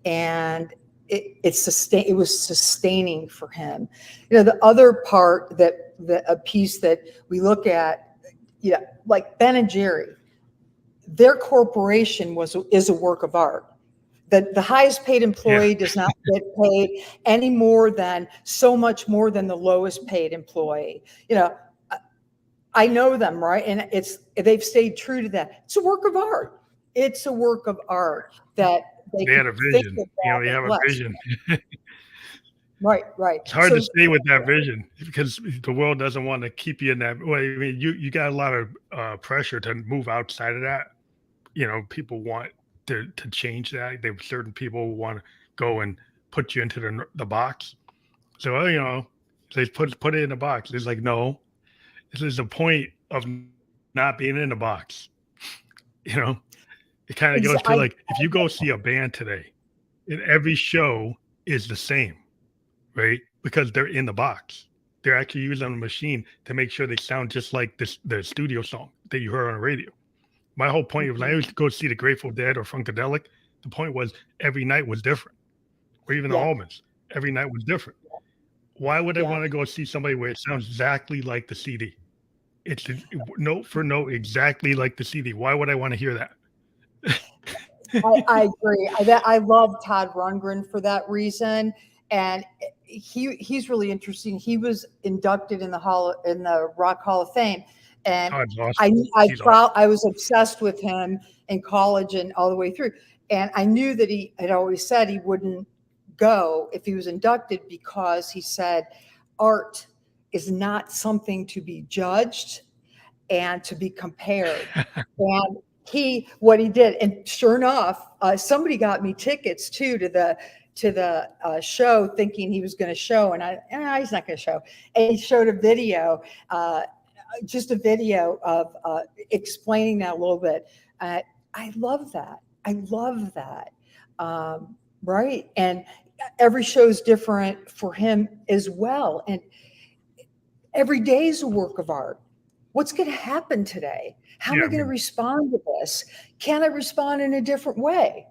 [SPEAKER 2] And it was sustaining for him. The other part, a piece that we look at, like Ben and Jerry, their corporation is a work of art. The highest paid
[SPEAKER 1] Yeah,
[SPEAKER 2] employee does not get paid any more than, so much more than the lowest paid employee. You know, I know them, right? And they've stayed true to that. It's a work of art. It's a work of art that they
[SPEAKER 1] they
[SPEAKER 2] could
[SPEAKER 1] had a
[SPEAKER 2] think
[SPEAKER 1] vision.
[SPEAKER 2] of that
[SPEAKER 1] They
[SPEAKER 2] as
[SPEAKER 1] have a
[SPEAKER 2] less.
[SPEAKER 1] vision.
[SPEAKER 2] Right, right.
[SPEAKER 1] It's hard to
[SPEAKER 2] So
[SPEAKER 1] stay with that vision because the world doesn't want to keep you in that way. I mean, you got a lot of pressure to move outside of that. People want to change that. There certain people want to go and put you into the box. So, they put it in a box. It's like, no, this is the point of not being in a box. You know, it kind of goes to
[SPEAKER 2] I
[SPEAKER 1] like if you go see a band today, in every show, is the same, right? Because they're in the box. They're actually using a machine to make sure they sound just like the studio song that you heard on the radio. My whole point was I
[SPEAKER 2] Mhm.
[SPEAKER 1] used to go see the Grateful Dead or Funkadelic. The point was every night was different, or even the
[SPEAKER 2] Yeah,
[SPEAKER 1] Allmans. Every night was different. Why would I
[SPEAKER 2] yeah.
[SPEAKER 1] want to go see somebody where it sounds exactly like the CD? It's note for note exactly like the CD. Why would I want to hear that?
[SPEAKER 2] I agree. I love Todd Rundgren for that reason, and he's really interesting. He was inducted in the Rock Hall of Fame, and
[SPEAKER 1] Todd's
[SPEAKER 2] I
[SPEAKER 1] awesome.
[SPEAKER 2] I
[SPEAKER 1] He's awesome.
[SPEAKER 2] I was obsessed with him in college and all the way through. And I knew that he had always said he wouldn't go if he was inducted because he said art is not something to be judged and to be compared. And what he did, and sure enough, somebody got me tickets too to the show, thinking he was going to show, and he's not going to show. And he showed a video, just a video of explaining that a little bit. I love that. I love that. Right, and every show is different for him as well, and every day is a work of art. What's going to happen today? How am
[SPEAKER 1] Yeah,
[SPEAKER 2] I
[SPEAKER 1] I
[SPEAKER 2] going to
[SPEAKER 1] mean,
[SPEAKER 2] respond to this? Can I respond in a different way?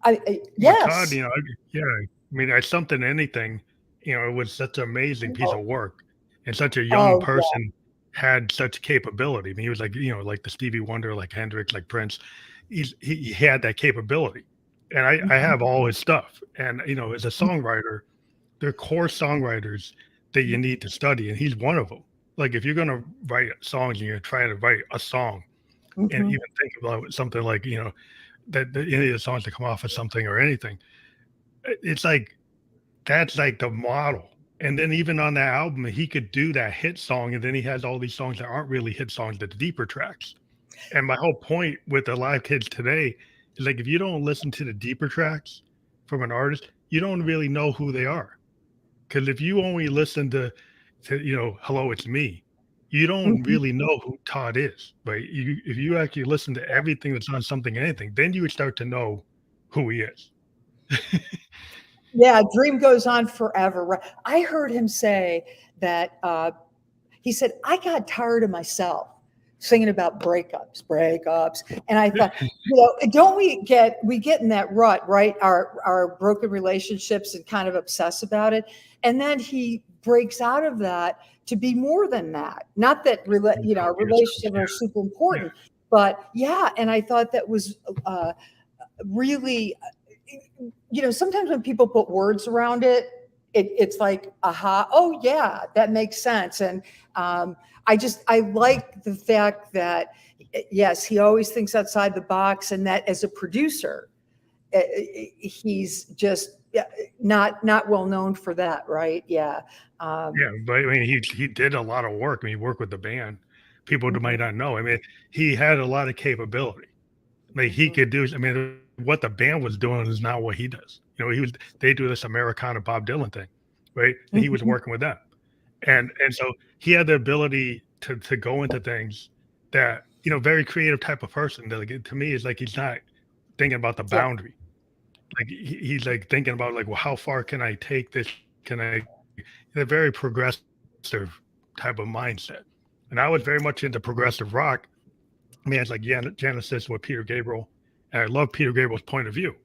[SPEAKER 1] with Todd,
[SPEAKER 2] Yes.
[SPEAKER 1] yeah, I mean, I something anything, it was such an amazing piece
[SPEAKER 2] Oh,
[SPEAKER 1] of work, and such a young
[SPEAKER 2] oh yeah.
[SPEAKER 1] person had such capability. I mean, he was like, like the Stevie Wonder, like Hendrix, like Prince. He had that capability, and I have all his stuff. And as a songwriter, there are core songwriters that you need to study, and he's one of them. Like if you're gonna write songs and you're trying to write a song, and
[SPEAKER 2] Mhm.
[SPEAKER 1] even think about something like that any of the songs that come off of something or anything, it's like that's like the model. And then even on that album, he could do that hit song, and then he has all these songs that aren't really hit songs, the deeper tracks. And my whole point with the live kids today is like if you don't listen to the deeper tracks from an artist, you don't really know who they are. Because if you only listen to "Hello, It's Me," you don't
[SPEAKER 2] Mhm.
[SPEAKER 1] really know who Todd is, right? If you actually listen to everything that's on Something Anything, then you would start to know who he is.
[SPEAKER 2] Yeah, dream goes on forever. Right. I heard him say that he said, I got tired of myself singing about breakups. And I thought, don't we get in that rut, right? Our broken relationships and kind of obsess about it. And then he breaks out of that to be more than that. Not that our relationships are super
[SPEAKER 1] Yeah,
[SPEAKER 2] important, but yeah. And I thought that was really, sometimes when people put words around it, it's like, aha, oh yeah, that makes sense. And um, I like the fact that yes, he always thinks outside the box, and that as a producer, he's just not well known for that, right? Yeah. Um,
[SPEAKER 1] yeah, but I mean, he did a lot of work. I mean, he worked with the band. People that might
[SPEAKER 2] mhm,
[SPEAKER 1] not know. I mean, he had a lot of capability. Like he
[SPEAKER 2] mhm,
[SPEAKER 1] could do. I mean, what the band was doing is not what he does. They do this Americana Bob Dylan thing, right? And he was
[SPEAKER 2] mhm.
[SPEAKER 1] working with them, and so he had the ability to go into things that very creative type of person. That like to me is like he's not thinking about the
[SPEAKER 2] Yeah.
[SPEAKER 1] boundary. Like he's like thinking about like, well, how far can I take this? Can I? A very progressive type of mindset, and I was very much into progressive rock. I mean, it's like Genesis with Peter Gabriel, and I love Peter Gabriel's point of view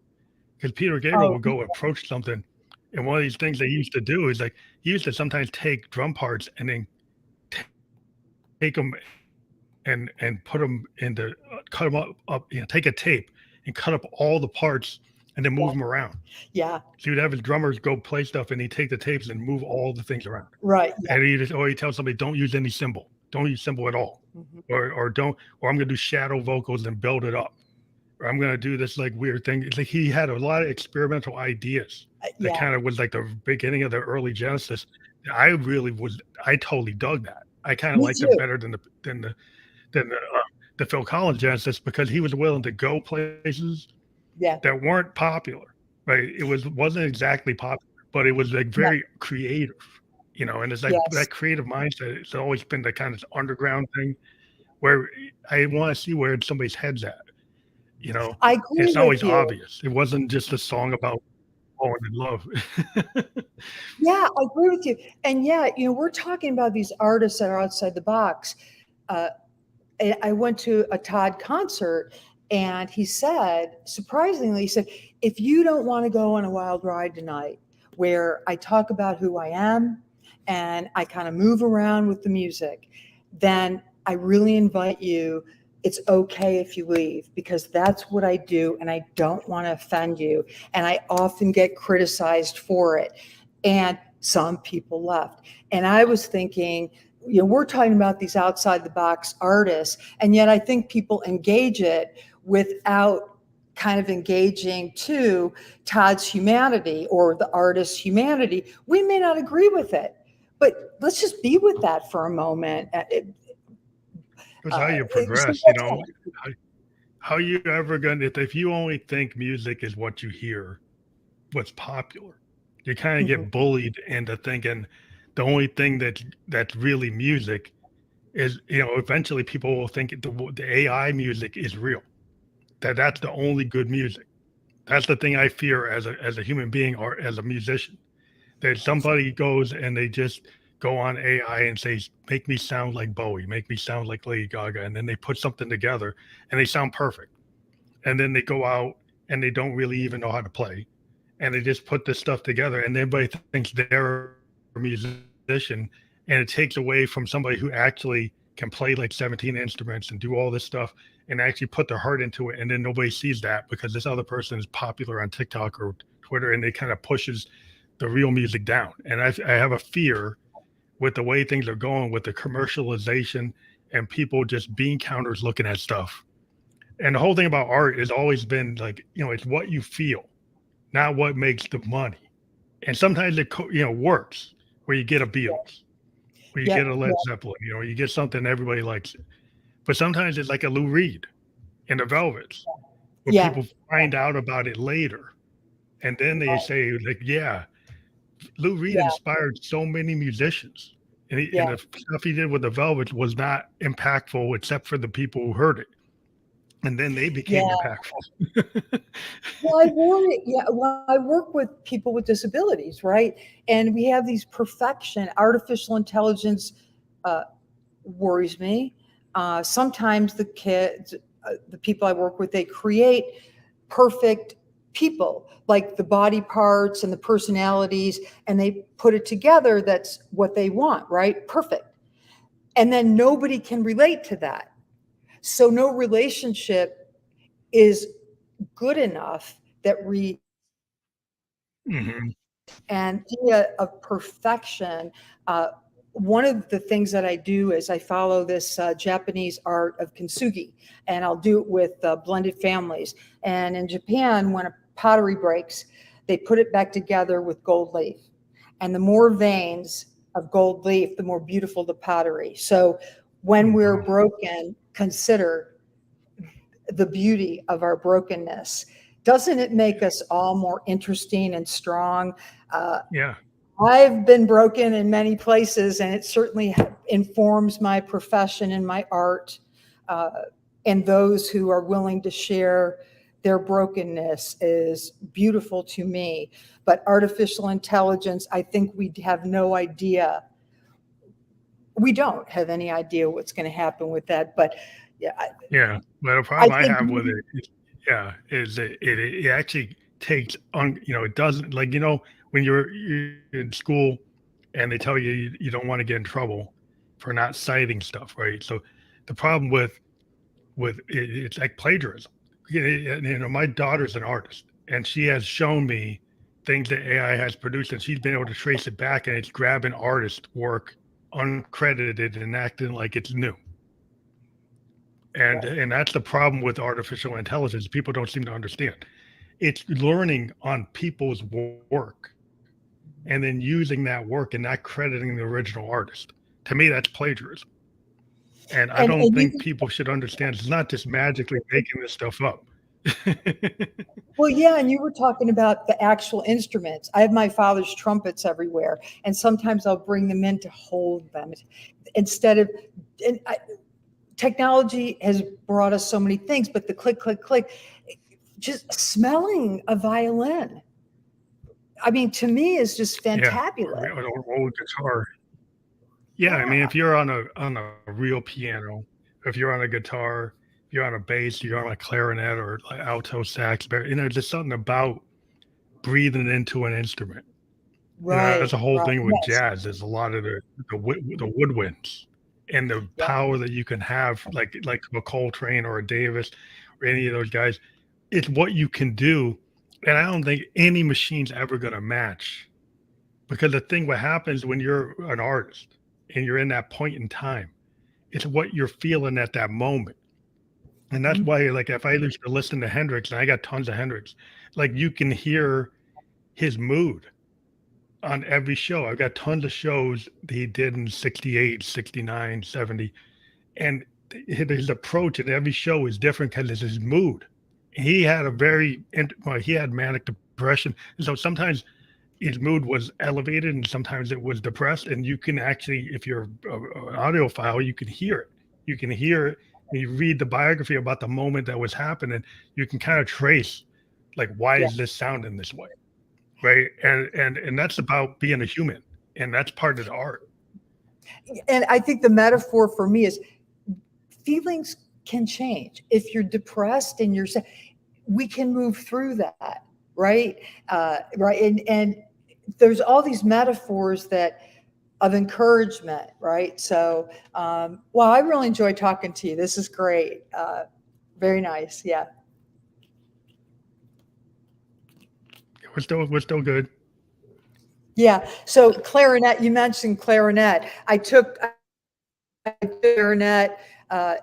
[SPEAKER 1] because Peter Gabriel
[SPEAKER 2] Oh,
[SPEAKER 1] would go approach something, and one of these things they used to do is like he used to sometimes take drum parts and then take them and put them into cut them up, take a tape and cut up all the parts and then move
[SPEAKER 2] yeah,
[SPEAKER 1] them around.
[SPEAKER 2] yeah.
[SPEAKER 1] So he'd have his drummers go play stuff, and he'd take the tapes and move all the things around.
[SPEAKER 2] Right. Yeah.
[SPEAKER 1] And he tells somebody, don't use any symbol, don't use symbol at all,
[SPEAKER 2] Mhm.
[SPEAKER 1] or don't, or I'm gonna do shadow vocals and build it up, or I'm gonna do this like weird thing. It's like he had a lot of experimental ideas that
[SPEAKER 2] Yeah.
[SPEAKER 1] kind of was like the beginning of the early Genesis. I totally dug that. I kind of
[SPEAKER 2] Me
[SPEAKER 1] liked it
[SPEAKER 2] too.
[SPEAKER 1] better than the Phil Collins Genesis because he was willing to go places
[SPEAKER 2] Yeah.
[SPEAKER 1] that weren't popular, right? Wasn't exactly popular, but it was like
[SPEAKER 2] Yeah.
[SPEAKER 1] very creative, and it's like
[SPEAKER 2] Yes.
[SPEAKER 1] that creative mindset. It's always been the kind of underground thing where I want to see where somebody's head's at,
[SPEAKER 2] I
[SPEAKER 1] and
[SPEAKER 2] agree
[SPEAKER 1] it's
[SPEAKER 2] with
[SPEAKER 1] always
[SPEAKER 2] you.
[SPEAKER 1] obvious. It wasn't just a song about falling in love.
[SPEAKER 2] Yeah, I agree with you. And yeah, we're talking about these artists that are outside the box. Uh, I went to a Todd concert, and he said, surprisingly, he said, if you don't want to go on a wild ride tonight, where I talk about who I am and I kind of move around with the music, then I really invite you. It's okay if you leave, because that's what I do, and I don't want to offend you. And I often get criticized for it. And some people left. And I was thinking, we're talking about these outside the box artists, and yet I think people engage it without kind of engaging to Todd's humanity or the artist's humanity. We may not agree with it, but let's just be with that for a moment.
[SPEAKER 1] It's how you
[SPEAKER 2] So
[SPEAKER 1] progress,
[SPEAKER 2] that's all.
[SPEAKER 1] how you ever gonna, if you only think music is what you hear, what's popular, you kind of
[SPEAKER 2] Mhm.
[SPEAKER 1] get bullied into thinking the only thing that's really music is, eventually people will think the AI music is real, that's the only good music. That's the thing I fear as a human being or as a musician, that somebody goes and they just go on AI and say, make me sound like Bowie, make me sound like Lady Gaga, and then they put something together and they sound perfect, and then they go out and they don't really even know how to play, and they just put this stuff together, and everybody thinks they're a musician, and it takes away from somebody who actually can play like 17 instruments and do all this stuff and actually put their heart into it. And then nobody sees that because this other person is popular on TikTok or Twitter, and they kind of pushes the real music down. And I have a fear with the way things are going with the commercialization and people just bean counters looking at stuff. And the whole thing about art has always been like, it's what you feel, not what makes the money. And sometimes it works, where you get a Beatles, where you
[SPEAKER 2] Yeah,
[SPEAKER 1] get a Led Zeppelin, you get something everybody likes it. But sometimes it's like a Lou Reed and the Velvets, where
[SPEAKER 2] yeah,
[SPEAKER 1] people find out about it later, and then they say like, yeah, Lou Reed
[SPEAKER 2] yeah,
[SPEAKER 1] inspired so many musicians, and
[SPEAKER 2] yeah,
[SPEAKER 1] the stuff he did with the Velvets was not impactful except for the people who heard it, and then they became
[SPEAKER 2] yeah.
[SPEAKER 1] impactful.
[SPEAKER 2] Well, I work with people with disabilities, right? And we have these perfection. Artificial intelligence uh, worries me. Sometimes the kids, the people I work with, they create perfect people, like the body parts and the personalities, and they put it together. That's what they want, right? Perfect. And then nobody can relate to that. So no relationship is good enough that
[SPEAKER 1] Hmm.
[SPEAKER 2] and idea of perfection. Uh, One of the things that I do is I follow this Japanese art of kintsugi, and I'll do it with blended families. And in Japan, when a pottery breaks, they put it back together with gold leaf. And the more veins of gold leaf, the more beautiful the pottery. So when
[SPEAKER 1] Oh,
[SPEAKER 2] we're
[SPEAKER 1] wow.
[SPEAKER 2] broken, consider the beauty of our brokenness. Doesn't it make us all more interesting and strong? Uh,
[SPEAKER 1] Yeah.
[SPEAKER 2] I've been broken in many places, and it certainly informs my profession and my art. Uh, and those who are willing to share their brokenness is beautiful to me. But artificial intelligence, I think we have no idea. We don't have any idea what's going to happen with that. But yeah,
[SPEAKER 1] Yeah, but the
[SPEAKER 2] I
[SPEAKER 1] problem I
[SPEAKER 2] think
[SPEAKER 1] have with it is, yeah, is that it actually takes on, it doesn't, like, when you're in school and they tell you you don't want to get in trouble for not citing stuff, right? So the problem with it, it's like plagiarism. My daughter's an artist, and she has shown me things that AI has produced, and she's been able to trace it back, and it's grabbing artist work uncredited and acting like it's new. And
[SPEAKER 2] right.
[SPEAKER 1] and that's the problem with artificial intelligence. People don't seem to understand. It's learning on people's work and then using that work and not crediting the original artist. To me, that's plagiarism. And I don't
[SPEAKER 2] And you
[SPEAKER 1] think people should understand it's not just magically making this stuff up.
[SPEAKER 2] Well, yeah, and you were talking about the actual instruments. I have my father's trumpets everywhere, and sometimes I'll bring them in to hold them instead of. And technology has brought us so many things, but the click, click, click, just smelling a violin. I mean, to me is just
[SPEAKER 1] Yeah.
[SPEAKER 2] fantabulous.
[SPEAKER 1] An old guitar. Yeah, I mean,
[SPEAKER 2] Yeah.
[SPEAKER 1] if you're on a real piano, if you're on a guitar, if you're on a bass, you're on a clarinet or like alto sax, there's something about breathing into an instrument. That's
[SPEAKER 2] Right.
[SPEAKER 1] the whole
[SPEAKER 2] Right.
[SPEAKER 1] thing with
[SPEAKER 2] Yes.
[SPEAKER 1] jazz. There's a lot of the woodwinds and the
[SPEAKER 2] Yeah.
[SPEAKER 1] power that you can have, like a Coltrane or a Davis or any of those guys. It's what you can do, and I don't think any machine's ever going to match. Because the thing what happens when you're an artist and you're in that point in time, it's what you're feeling at that moment. And that's
[SPEAKER 2] Mhm.
[SPEAKER 1] why, like, if I used to listen to Hendrix, and I got tons of Hendrix, like you can hear his mood on every show. I've got tons of shows that he did in 68, 69, 70, and his approach in every show is different because it's his mood. He had a well, he had manic depression. And so sometimes his mood was elevated and sometimes it was depressed. And you can actually, if you're an audiophile, you can hear it. You can hear it. And you read the biography about the moment that was happening. You can kind of trace, like, why
[SPEAKER 2] Yeah.
[SPEAKER 1] is this sounding this way? Right. And that's about being a human. And that's part of the art.
[SPEAKER 2] And I think the metaphor for me is feelings can change. If you're depressed and we can move through that, right? Right. And there's all these metaphors that of encouragement, right? So, well, I really enjoy talking to you. This is great. Very nice. Yeah.
[SPEAKER 1] We're still good.
[SPEAKER 2] Yeah. So clarinet, you mentioned clarinet. I took clarinet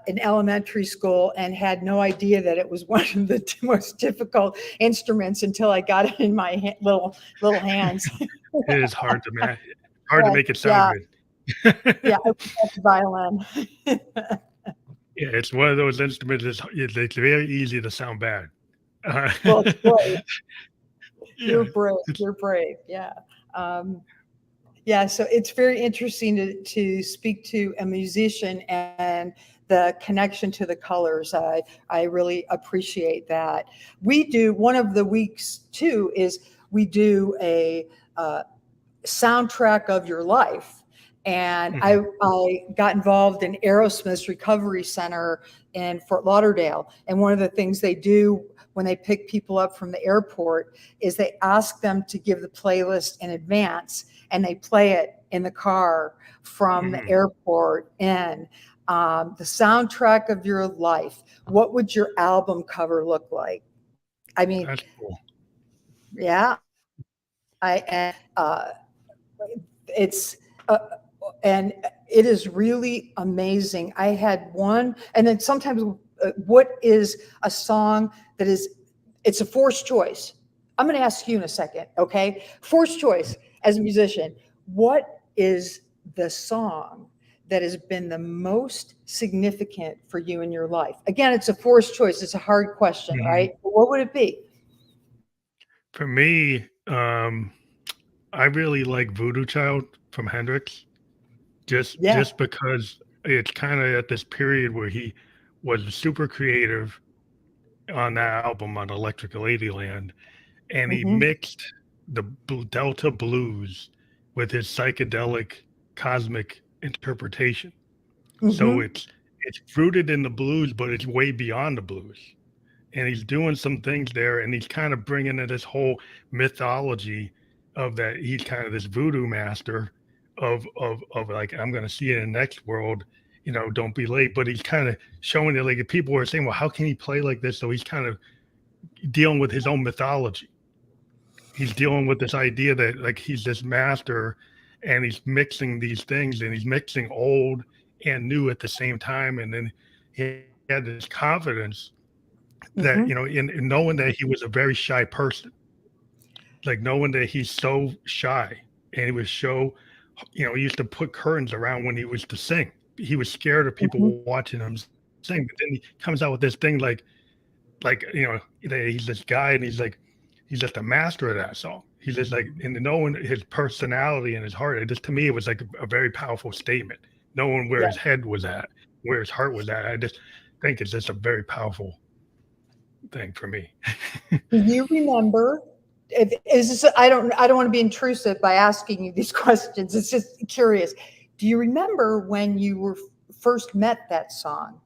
[SPEAKER 2] in elementary school and had no idea that it was one of the most difficult instruments until I got it in my little hands.
[SPEAKER 1] It is hard to
[SPEAKER 2] And
[SPEAKER 1] make it sound
[SPEAKER 2] yeah,
[SPEAKER 1] good.
[SPEAKER 2] yeah, I was the violin.
[SPEAKER 1] Yeah, it's one of those instruments it's very easy to sound bad. Uh,
[SPEAKER 2] Well, it's great. You're
[SPEAKER 1] yeah,
[SPEAKER 2] brave.
[SPEAKER 1] it's
[SPEAKER 2] You're brave. Yeah. Um, yeah. So it's very interesting to speak to a musician and the connection to the colors. I really appreciate that. We do one of the weeks too is we do a soundtrack of your life. And
[SPEAKER 1] mhm,
[SPEAKER 2] I got involved in Aerosmith's Recovery Center in Fort Lauderdale. And one of the things they do when they pick people up from the airport is they ask them to give the playlist in advance and they play it in the car from the
[SPEAKER 1] mhm.
[SPEAKER 2] airport in. The soundtrack of your life. What would your album cover look like? I mean,
[SPEAKER 1] That's cool.
[SPEAKER 2] yeah, it's and it is really amazing. I had one, and then sometimes what is a song that is it's a forced choice. I'm going to ask you in a second, okay? Forced choice as a musician. What is the song that has been the most significant for you in your life? Again, it's a forced choice. It's a hard question,
[SPEAKER 1] Mhm.
[SPEAKER 2] right? But what would it be?
[SPEAKER 1] For me, I really like Voodoo Child from Hendrix,
[SPEAKER 2] Yeah.
[SPEAKER 1] just because it's kinda at this period where he was super creative on that album on Electric Ladyland, and he
[SPEAKER 2] Hmm.
[SPEAKER 1] mixed the Delta blues with his psychedelic cosmic interpretation. So
[SPEAKER 2] Hmm.
[SPEAKER 1] it's rooted in the blues, but it's way beyond the blues. And he's doing some things there, and he's kind of bringing in this whole mythology of that he's kind of this voodoo master of like I'm going to see you in the next world. Don't be late. But he's kind of showing it like people were saying, well, how can he play like this? So he's kind of dealing with his own mythology. He's dealing with this idea that like he's this master and he's mixing these things and he's mixing old and new at the same time. And then he had this confidence that,
[SPEAKER 2] Hmm.
[SPEAKER 1] in knowing that he was a very shy person, like knowing that he's so shy and he was so, he used to put curtains around when he was to sing. He was scared of people
[SPEAKER 2] Hmm.
[SPEAKER 1] watching him sing, but then he comes out with this thing like he's this guy and he's just a master of that song. He's just like in knowing his personality and his heart. It just to me it was like a very powerful statement. Knowing where
[SPEAKER 2] Yeah.
[SPEAKER 1] his head was at, where his heart was at. I just think it's just a very powerful thing for me.
[SPEAKER 2] Do you remember? Is this, I don't want to be intrusive by asking you these questions. It's just curious. Do you remember when you were first met that song?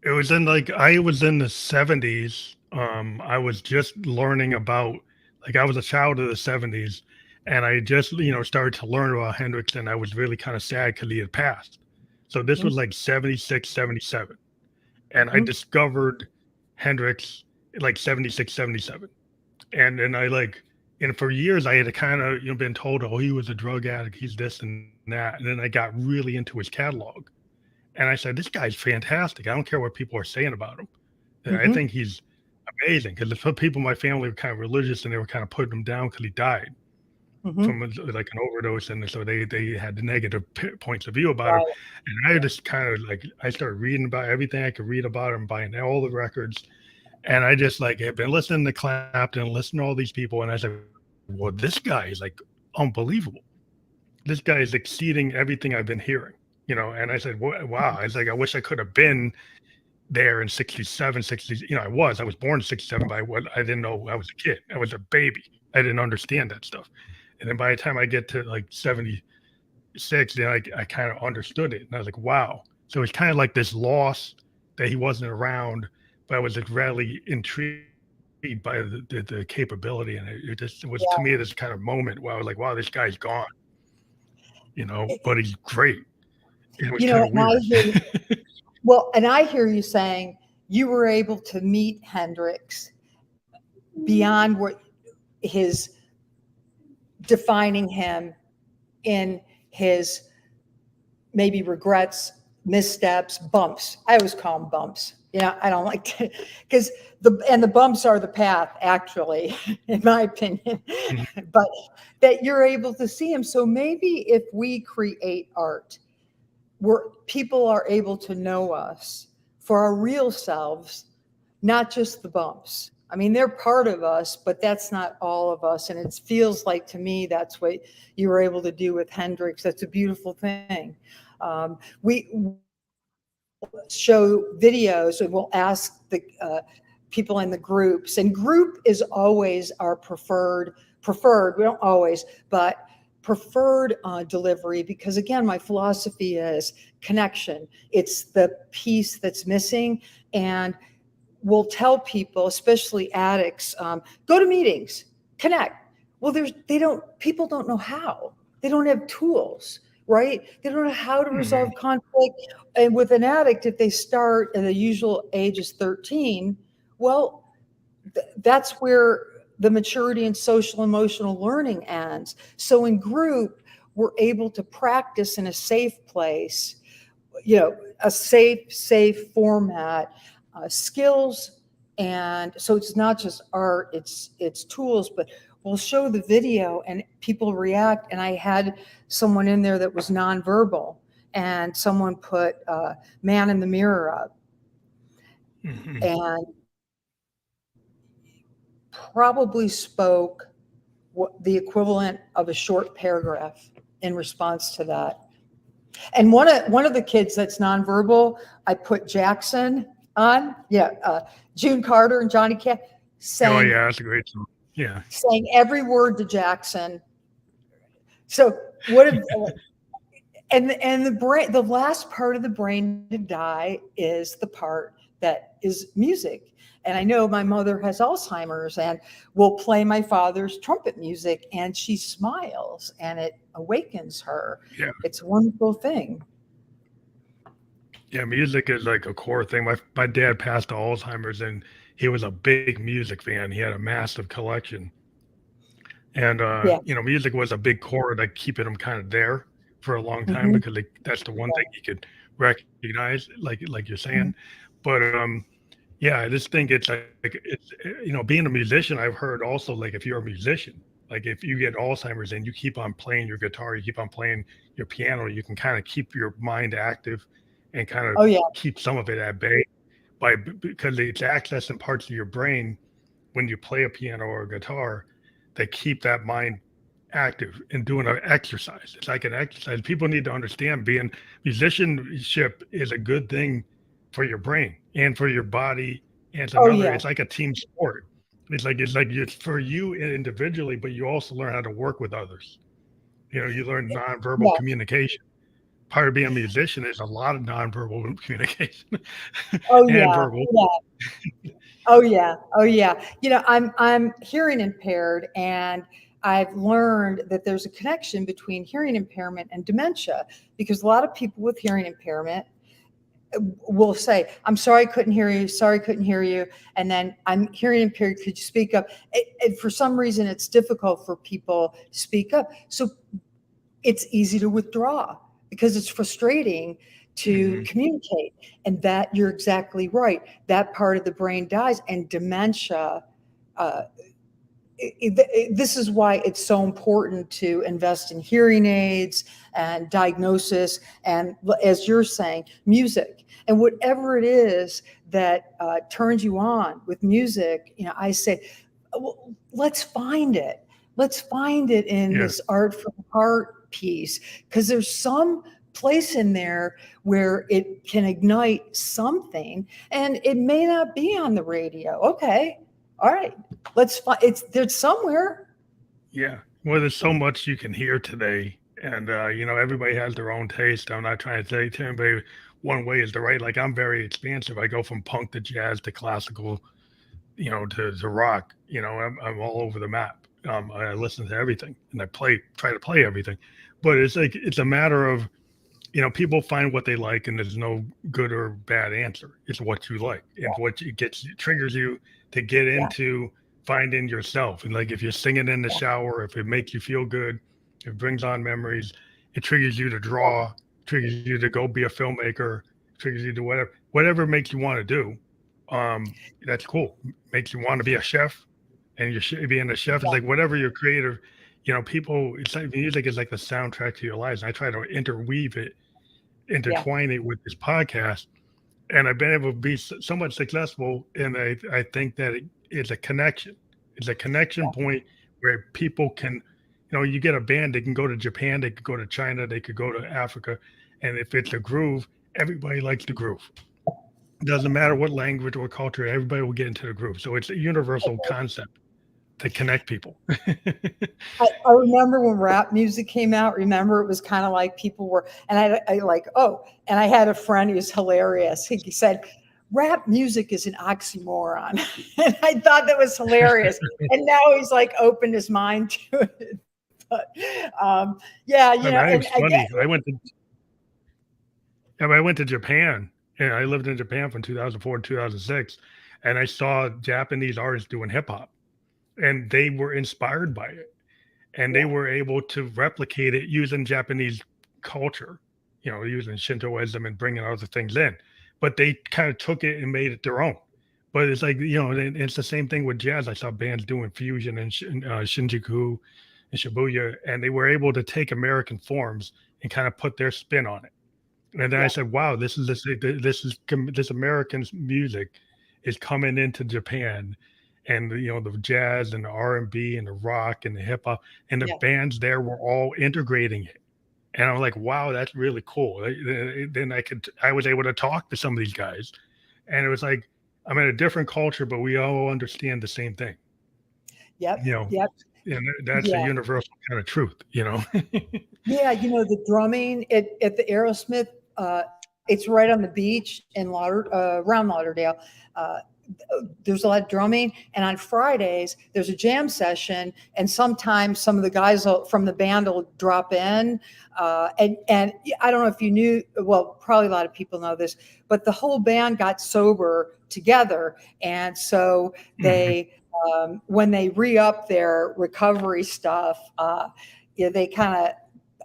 [SPEAKER 1] It was in like I was in the 70s. I was just learning about like I was a child of the 70s, and I just started to learn about Hendrix, and I was really kind of sad because he had passed. So this
[SPEAKER 2] Mm-hmm.
[SPEAKER 1] was like 76, 77, and I
[SPEAKER 2] Mm-hmm.
[SPEAKER 1] discovered Hendrix like 76, 77, and then and for years I had kind of been told, oh, he was a drug addict, he's this and that, and then I got really into his catalog. And I said, this guy's fantastic. I don't care what people are saying about him. I
[SPEAKER 2] Mm-hmm.
[SPEAKER 1] think he's amazing because some people in my family were kind of religious and they were kind of putting him down because he died
[SPEAKER 2] Mm-hmm.
[SPEAKER 1] from like an overdose, and so they had the negative points of view about him.
[SPEAKER 2] Right.
[SPEAKER 1] And I just kind of like I started reading about everything I could read about him, buying all the records, and I just like have been listening to Clapton, listening to all these people, and I said, well, this guy is like unbelievable. This guy is exceeding everything I've been hearing. And I said, wow. I was like, I wish I could have been there in 67, 60. I was born in 67, but I didn't know I was a kid. I was a baby. I didn't understand that stuff. And then by the time I get to like 76, then I kind of understood it. And I was like, wow. So it's kind of like this loss that he wasn't around, but I was like really intrigued by the capability. And it just was to me this kind of moment where I was like, wow, this guy's gone, but he's great. It was kind of
[SPEAKER 2] And
[SPEAKER 1] weird.
[SPEAKER 2] I hear, well, and I hear you saying you were able to meet Hendrix beyond what his defining him in his maybe regrets, missteps, bumps. I always call them bumps. I don't like to, because the bumps are the path, actually, in my opinion. But that you're able to see him. So maybe if we create art where people are able to know us for our real selves, not just the bumps. I mean, they're part of us, but that's not all of us. And it feels like to me that's what you were able to do with Hendrix. That's a beautiful thing. We show videos and we'll ask the people in the groups. And group is always our preferred. We don't always, but preferred delivery, because again, my philosophy is connection. It's the piece that's missing. And we'll tell people, especially addicts, go to meetings, connect. Well, people don't know how. They don't have tools, right? They don't know how to resolve conflict. And with an addict, if they start at the usual age is 13, well, that's where the maturity and social emotional learning ends. So in group, we're able to practice in a safe place, a safe format, skills. And so it's not just art, it's tools, but we'll show the video and people react. And I had someone in there that was nonverbal, and someone put man in the mirror up. And probably spoke the equivalent of a short paragraph in response to that. And one of the kids that's nonverbal, I put Jackson on. June Carter and Johnny Cash
[SPEAKER 1] Oh
[SPEAKER 2] saying,
[SPEAKER 1] yeah, that's a great song. Yeah.
[SPEAKER 2] saying every word to Jackson. So what if, and the brain, the last part of the brain to die is the part that is music. And I know my mother has Alzheimer's and will play my father's trumpet music, and she smiles and it awakens her.
[SPEAKER 1] Yeah.
[SPEAKER 2] It's a wonderful thing.
[SPEAKER 1] Yeah, music is like a core thing. My dad passed to Alzheimer's, and he was a big music fan. He had a massive collection. And
[SPEAKER 2] Yeah.
[SPEAKER 1] music was a big core that keeping him kind of there for a long time
[SPEAKER 2] Mm-hmm.
[SPEAKER 1] because that's the one thing he could recognize, like you're saying.
[SPEAKER 2] Mm-hmm.
[SPEAKER 1] But yeah, I just think it's like being a musician. I've heard also like if you're a musician, like if you get Alzheimer's and you keep on playing your guitar, you keep on playing your piano, you can kind of keep your mind active and kind of
[SPEAKER 2] Oh yeah.
[SPEAKER 1] keep some of it at bay because it's accessing parts of your brain when you play a piano or a guitar that keep that mind active and doing an exercise. It's like an exercise. People need to understand being musicianship is a good thing for your brain and for your body. And it's
[SPEAKER 2] Oh
[SPEAKER 1] another,
[SPEAKER 2] yeah.
[SPEAKER 1] it's like a team sport. It's for you individually, but you also learn how to work with others. You learn nonverbal
[SPEAKER 2] Yeah.
[SPEAKER 1] communication. Part of being a musician is a lot of nonverbal communication
[SPEAKER 2] Oh
[SPEAKER 1] and
[SPEAKER 2] yeah.
[SPEAKER 1] verbal.
[SPEAKER 2] Yeah. Oh yeah. Oh yeah. I'm hearing impaired, and I've learned that there's a connection between hearing impairment and dementia, because a lot of people with hearing impairment will say, "I'm sorry, I couldn't hear you. Sorry, I couldn't hear you." And then, "I'm hearing impaired. Could you speak up?" And for some reason, it's difficult for people to speak up. So it's easy to withdraw because it's frustrating to
[SPEAKER 1] Mhm.
[SPEAKER 2] communicate. And that, you're exactly right. That part of the brain dies, and dementia. Uh, this is why it's so important to invest in hearing aids and diagnosis, and, as you're saying, music and whatever it is that turns you on with music. I say, well, let's find it. Let's find it in
[SPEAKER 1] Yeah.
[SPEAKER 2] this art from the heart piece, because there's some place in there where it can ignite something, and it may not be on the radio. Okay, all right, let's find it's there's somewhere.
[SPEAKER 1] Yeah. Well, there's so much you can hear today, and everybody has their own taste. I'm not trying to say to anybody one way is the right. Like I'm very expansive. I go from punk to jazz to classical, to rock. I'm all over the map. I listen to everything, and try to play everything. But it's a matter of people find what they like, and there's no good or bad answer. It's what you like, and what it triggers you to get
[SPEAKER 2] Yeah,
[SPEAKER 1] into finding yourself. And like if you're singing in the
[SPEAKER 2] yeah,
[SPEAKER 1] shower, if it makes you feel good, it brings on memories, it triggers you to
[SPEAKER 2] yeah,
[SPEAKER 1] draw, triggers you to go be a filmmaker, triggers you to whatever makes you want to do. That's cool. Makes you want to be a chef, and being a chef is
[SPEAKER 2] yeah,
[SPEAKER 1] like whatever you're creative. People, it's like music is like the soundtrack to your lives. And I try to
[SPEAKER 2] yeah,
[SPEAKER 1] intertwine it with this podcast, and I've been able to be so much successful. And I think that it's a connection. It's a connection point where people can, you get a band, they can go to Japan, they could go to China, they could go to Africa, and if it's a groove, everybody likes the groove. It doesn't matter what language or culture, everybody will get into the groove. So it's a universal concept to connect people.
[SPEAKER 2] I remember when rap music came out. Remember, it was kind of like people were, and I like, oh, and I had a friend who's hilarious. He said, "Rap music is an oxymoron," and I thought that was hilarious. And now he's like opened his mind to it. But yeah,
[SPEAKER 1] And I
[SPEAKER 2] and
[SPEAKER 1] was
[SPEAKER 2] again,
[SPEAKER 1] funny. I went to Japan, and I lived in Japan from 2004 to 2006, and I saw Japanese artists doing hip hop, and they were inspired by it, and they
[SPEAKER 2] yeah,
[SPEAKER 1] were able to replicate it using Japanese culture, using Shintoism and bringing other things in, but they kind of took it and made it their own. But it's like, and it's the same thing with jazz. I saw bands doing fusion in Shinjuku and Shibuya, and they were able to take American forms and kind of put their spin on it. And then I
[SPEAKER 2] yeah,
[SPEAKER 1] said, "Wow, this American music is coming into Japan, and the jazz and the R&B and the rock and the hip hop and the
[SPEAKER 2] yeah,
[SPEAKER 1] bands there were all integrating it." And I'm like, "Wow, that's really cool." Then I was able to talk to some of these guys, and it was like I'm in a different culture, but we all understand the same thing, you
[SPEAKER 2] yep,
[SPEAKER 1] know.
[SPEAKER 2] yep,
[SPEAKER 1] And that's a
[SPEAKER 2] yeah.
[SPEAKER 1] universal kind of truth.
[SPEAKER 2] Yeah, the drumming at the Aerosmith, it's right on the beach in around Lauderdale. Uh, there's a lot of drumming, and on Fridays there's a jam session, and sometimes some of the guys from the band will drop in. And I don't know if you knew, well, probably a lot of people know this, but the whole band got sober together, and so
[SPEAKER 1] Mhm.
[SPEAKER 2] when they re-up their recovery stuff, they kind of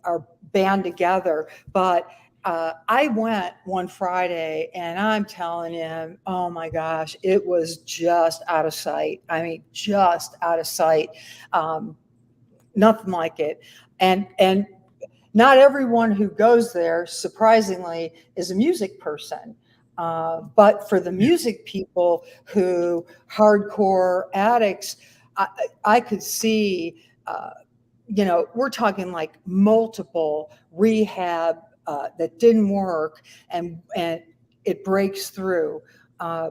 [SPEAKER 2] are band together. But I went one Friday, and I'm telling him, oh my gosh, it was just out of sight. I mean, just out of sight. Um, Nothing like it. And not everyone who goes there, surprisingly, is a music person. But for the
[SPEAKER 1] Yeah.
[SPEAKER 2] music people who hardcore addicts, I, I could see. We're talking like multiple rehab that didn't work, and it breaks through. Uh,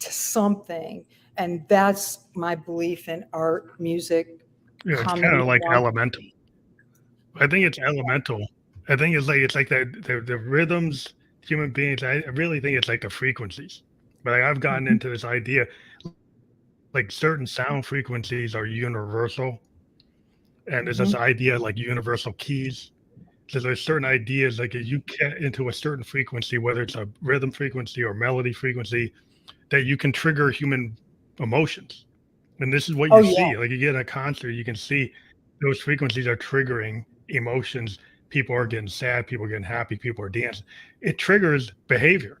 [SPEAKER 2] to something. And that's my belief in art, music,
[SPEAKER 1] It's kind
[SPEAKER 2] comedy.
[SPEAKER 1] of like elemental. I think it's elemental. I think it's like the rhythms, human beings. I really think it's like the frequencies. But like, I've gotten into this idea, like certain sound frequencies are universal, and there's this idea like universal keys. So there's certain ideas like as you get into a certain frequency, whether it's a rhythm frequency or melody frequency, that you can trigger human emotions. And this is what
[SPEAKER 2] Oh
[SPEAKER 1] you
[SPEAKER 2] yeah,
[SPEAKER 1] see. Like you get in a concert, you can see those frequencies are triggering emotions. People are getting sad, people are getting happy, people are dancing. It triggers behavior.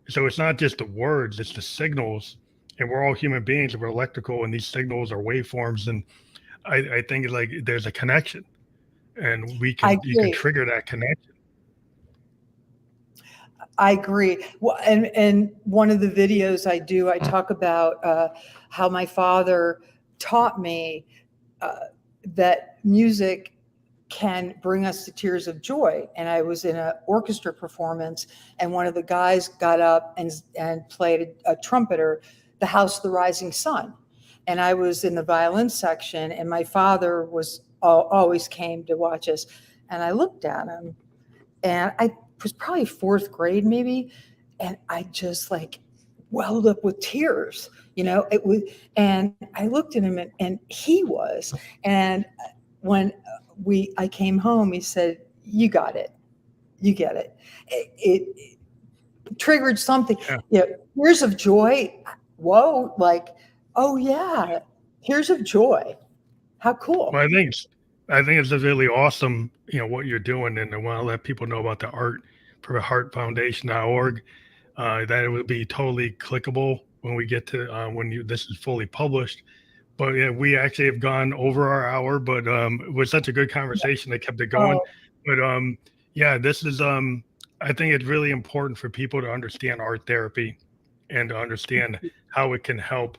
[SPEAKER 1] So it's not just the words, it's the signals. And we're all human beings and we're electrical, and these signals are waveforms. And I think like there's a connection, and
[SPEAKER 2] I
[SPEAKER 1] you can
[SPEAKER 2] agree.
[SPEAKER 1] trigger that connection.
[SPEAKER 2] I agree. Well, and one of the videos I do, I talk about how my father taught me that music can bring us to tears of joy. And I was in an orchestra performance, and one of the guys got up and played a trumpeter, "The House of the Rising Sun." And I was in the violin section, and my father always came to watch us. And I looked at him, and I was probably fourth grade maybe, and I just like welled up with tears. It was, and I looked at him, and he was, and when I came home, he said, "You got it, you get it." It triggered something.
[SPEAKER 1] Yeah.
[SPEAKER 2] Tears of joy. Whoa, like, oh yeah, tears of joy. How cool.
[SPEAKER 1] Well, I think it's really awesome, what you're doing, and I want to let people know about the art for heartfoundation.org. That it would be totally clickable when we get to this is fully published. But yeah, we actually have gone over our hour, but it was such a good conversation that kept it going.
[SPEAKER 2] Oh,
[SPEAKER 1] But yeah, this is I think it's really important for people to understand art therapy and to understand how it can help.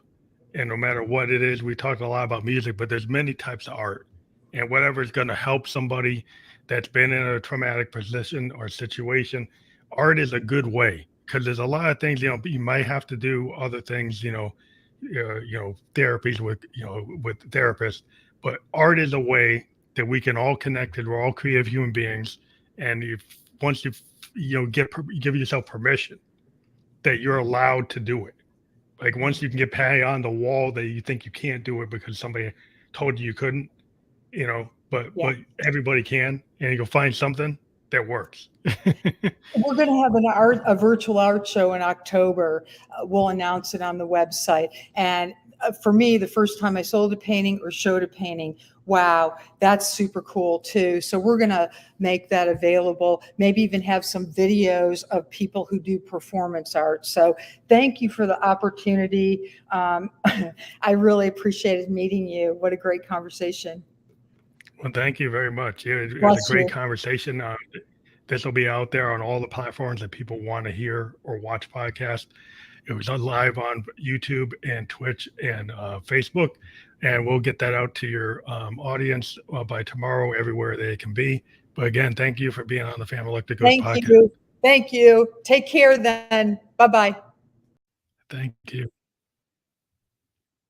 [SPEAKER 1] And no matter what it is, we talked a lot about music, but there's many types of art, and whatever is going to help somebody that's been in a traumatic position or situation, art is a good way, because there's a lot of things, you might have to do other things, therapies with, with therapists, but art is a way that we can all connected. We're all creative human beings. And once give yourself permission that you're allowed to do it. Like once you can get patted on the wall that you think you can't do it because somebody told you couldn't, but
[SPEAKER 2] yeah.
[SPEAKER 1] everybody can, and you'll find something that works.
[SPEAKER 2] We're going to have a virtual art show in October. We'll announce it on the website. And for me, the first time I sold a painting or showed a painting, wow, that's super cool too. So we're going to make that available, maybe even have some videos of people who do performance art. So thank you for the opportunity. I really appreciated meeting you. What a great conversation.
[SPEAKER 1] Well, thank you very much. It was
[SPEAKER 2] Bless
[SPEAKER 1] a great
[SPEAKER 2] you.
[SPEAKER 1] conversation. This will be out there on all the platforms that people want to hear or watch podcasts. It was live on YouTube and Twitch and Facebook, and we'll get that out to your audience by tomorrow, everywhere they can be. But again, thank you for being on the Family Electric Ghost podcast.
[SPEAKER 2] Thank you. Take care then. Bye-bye.
[SPEAKER 1] Thank you.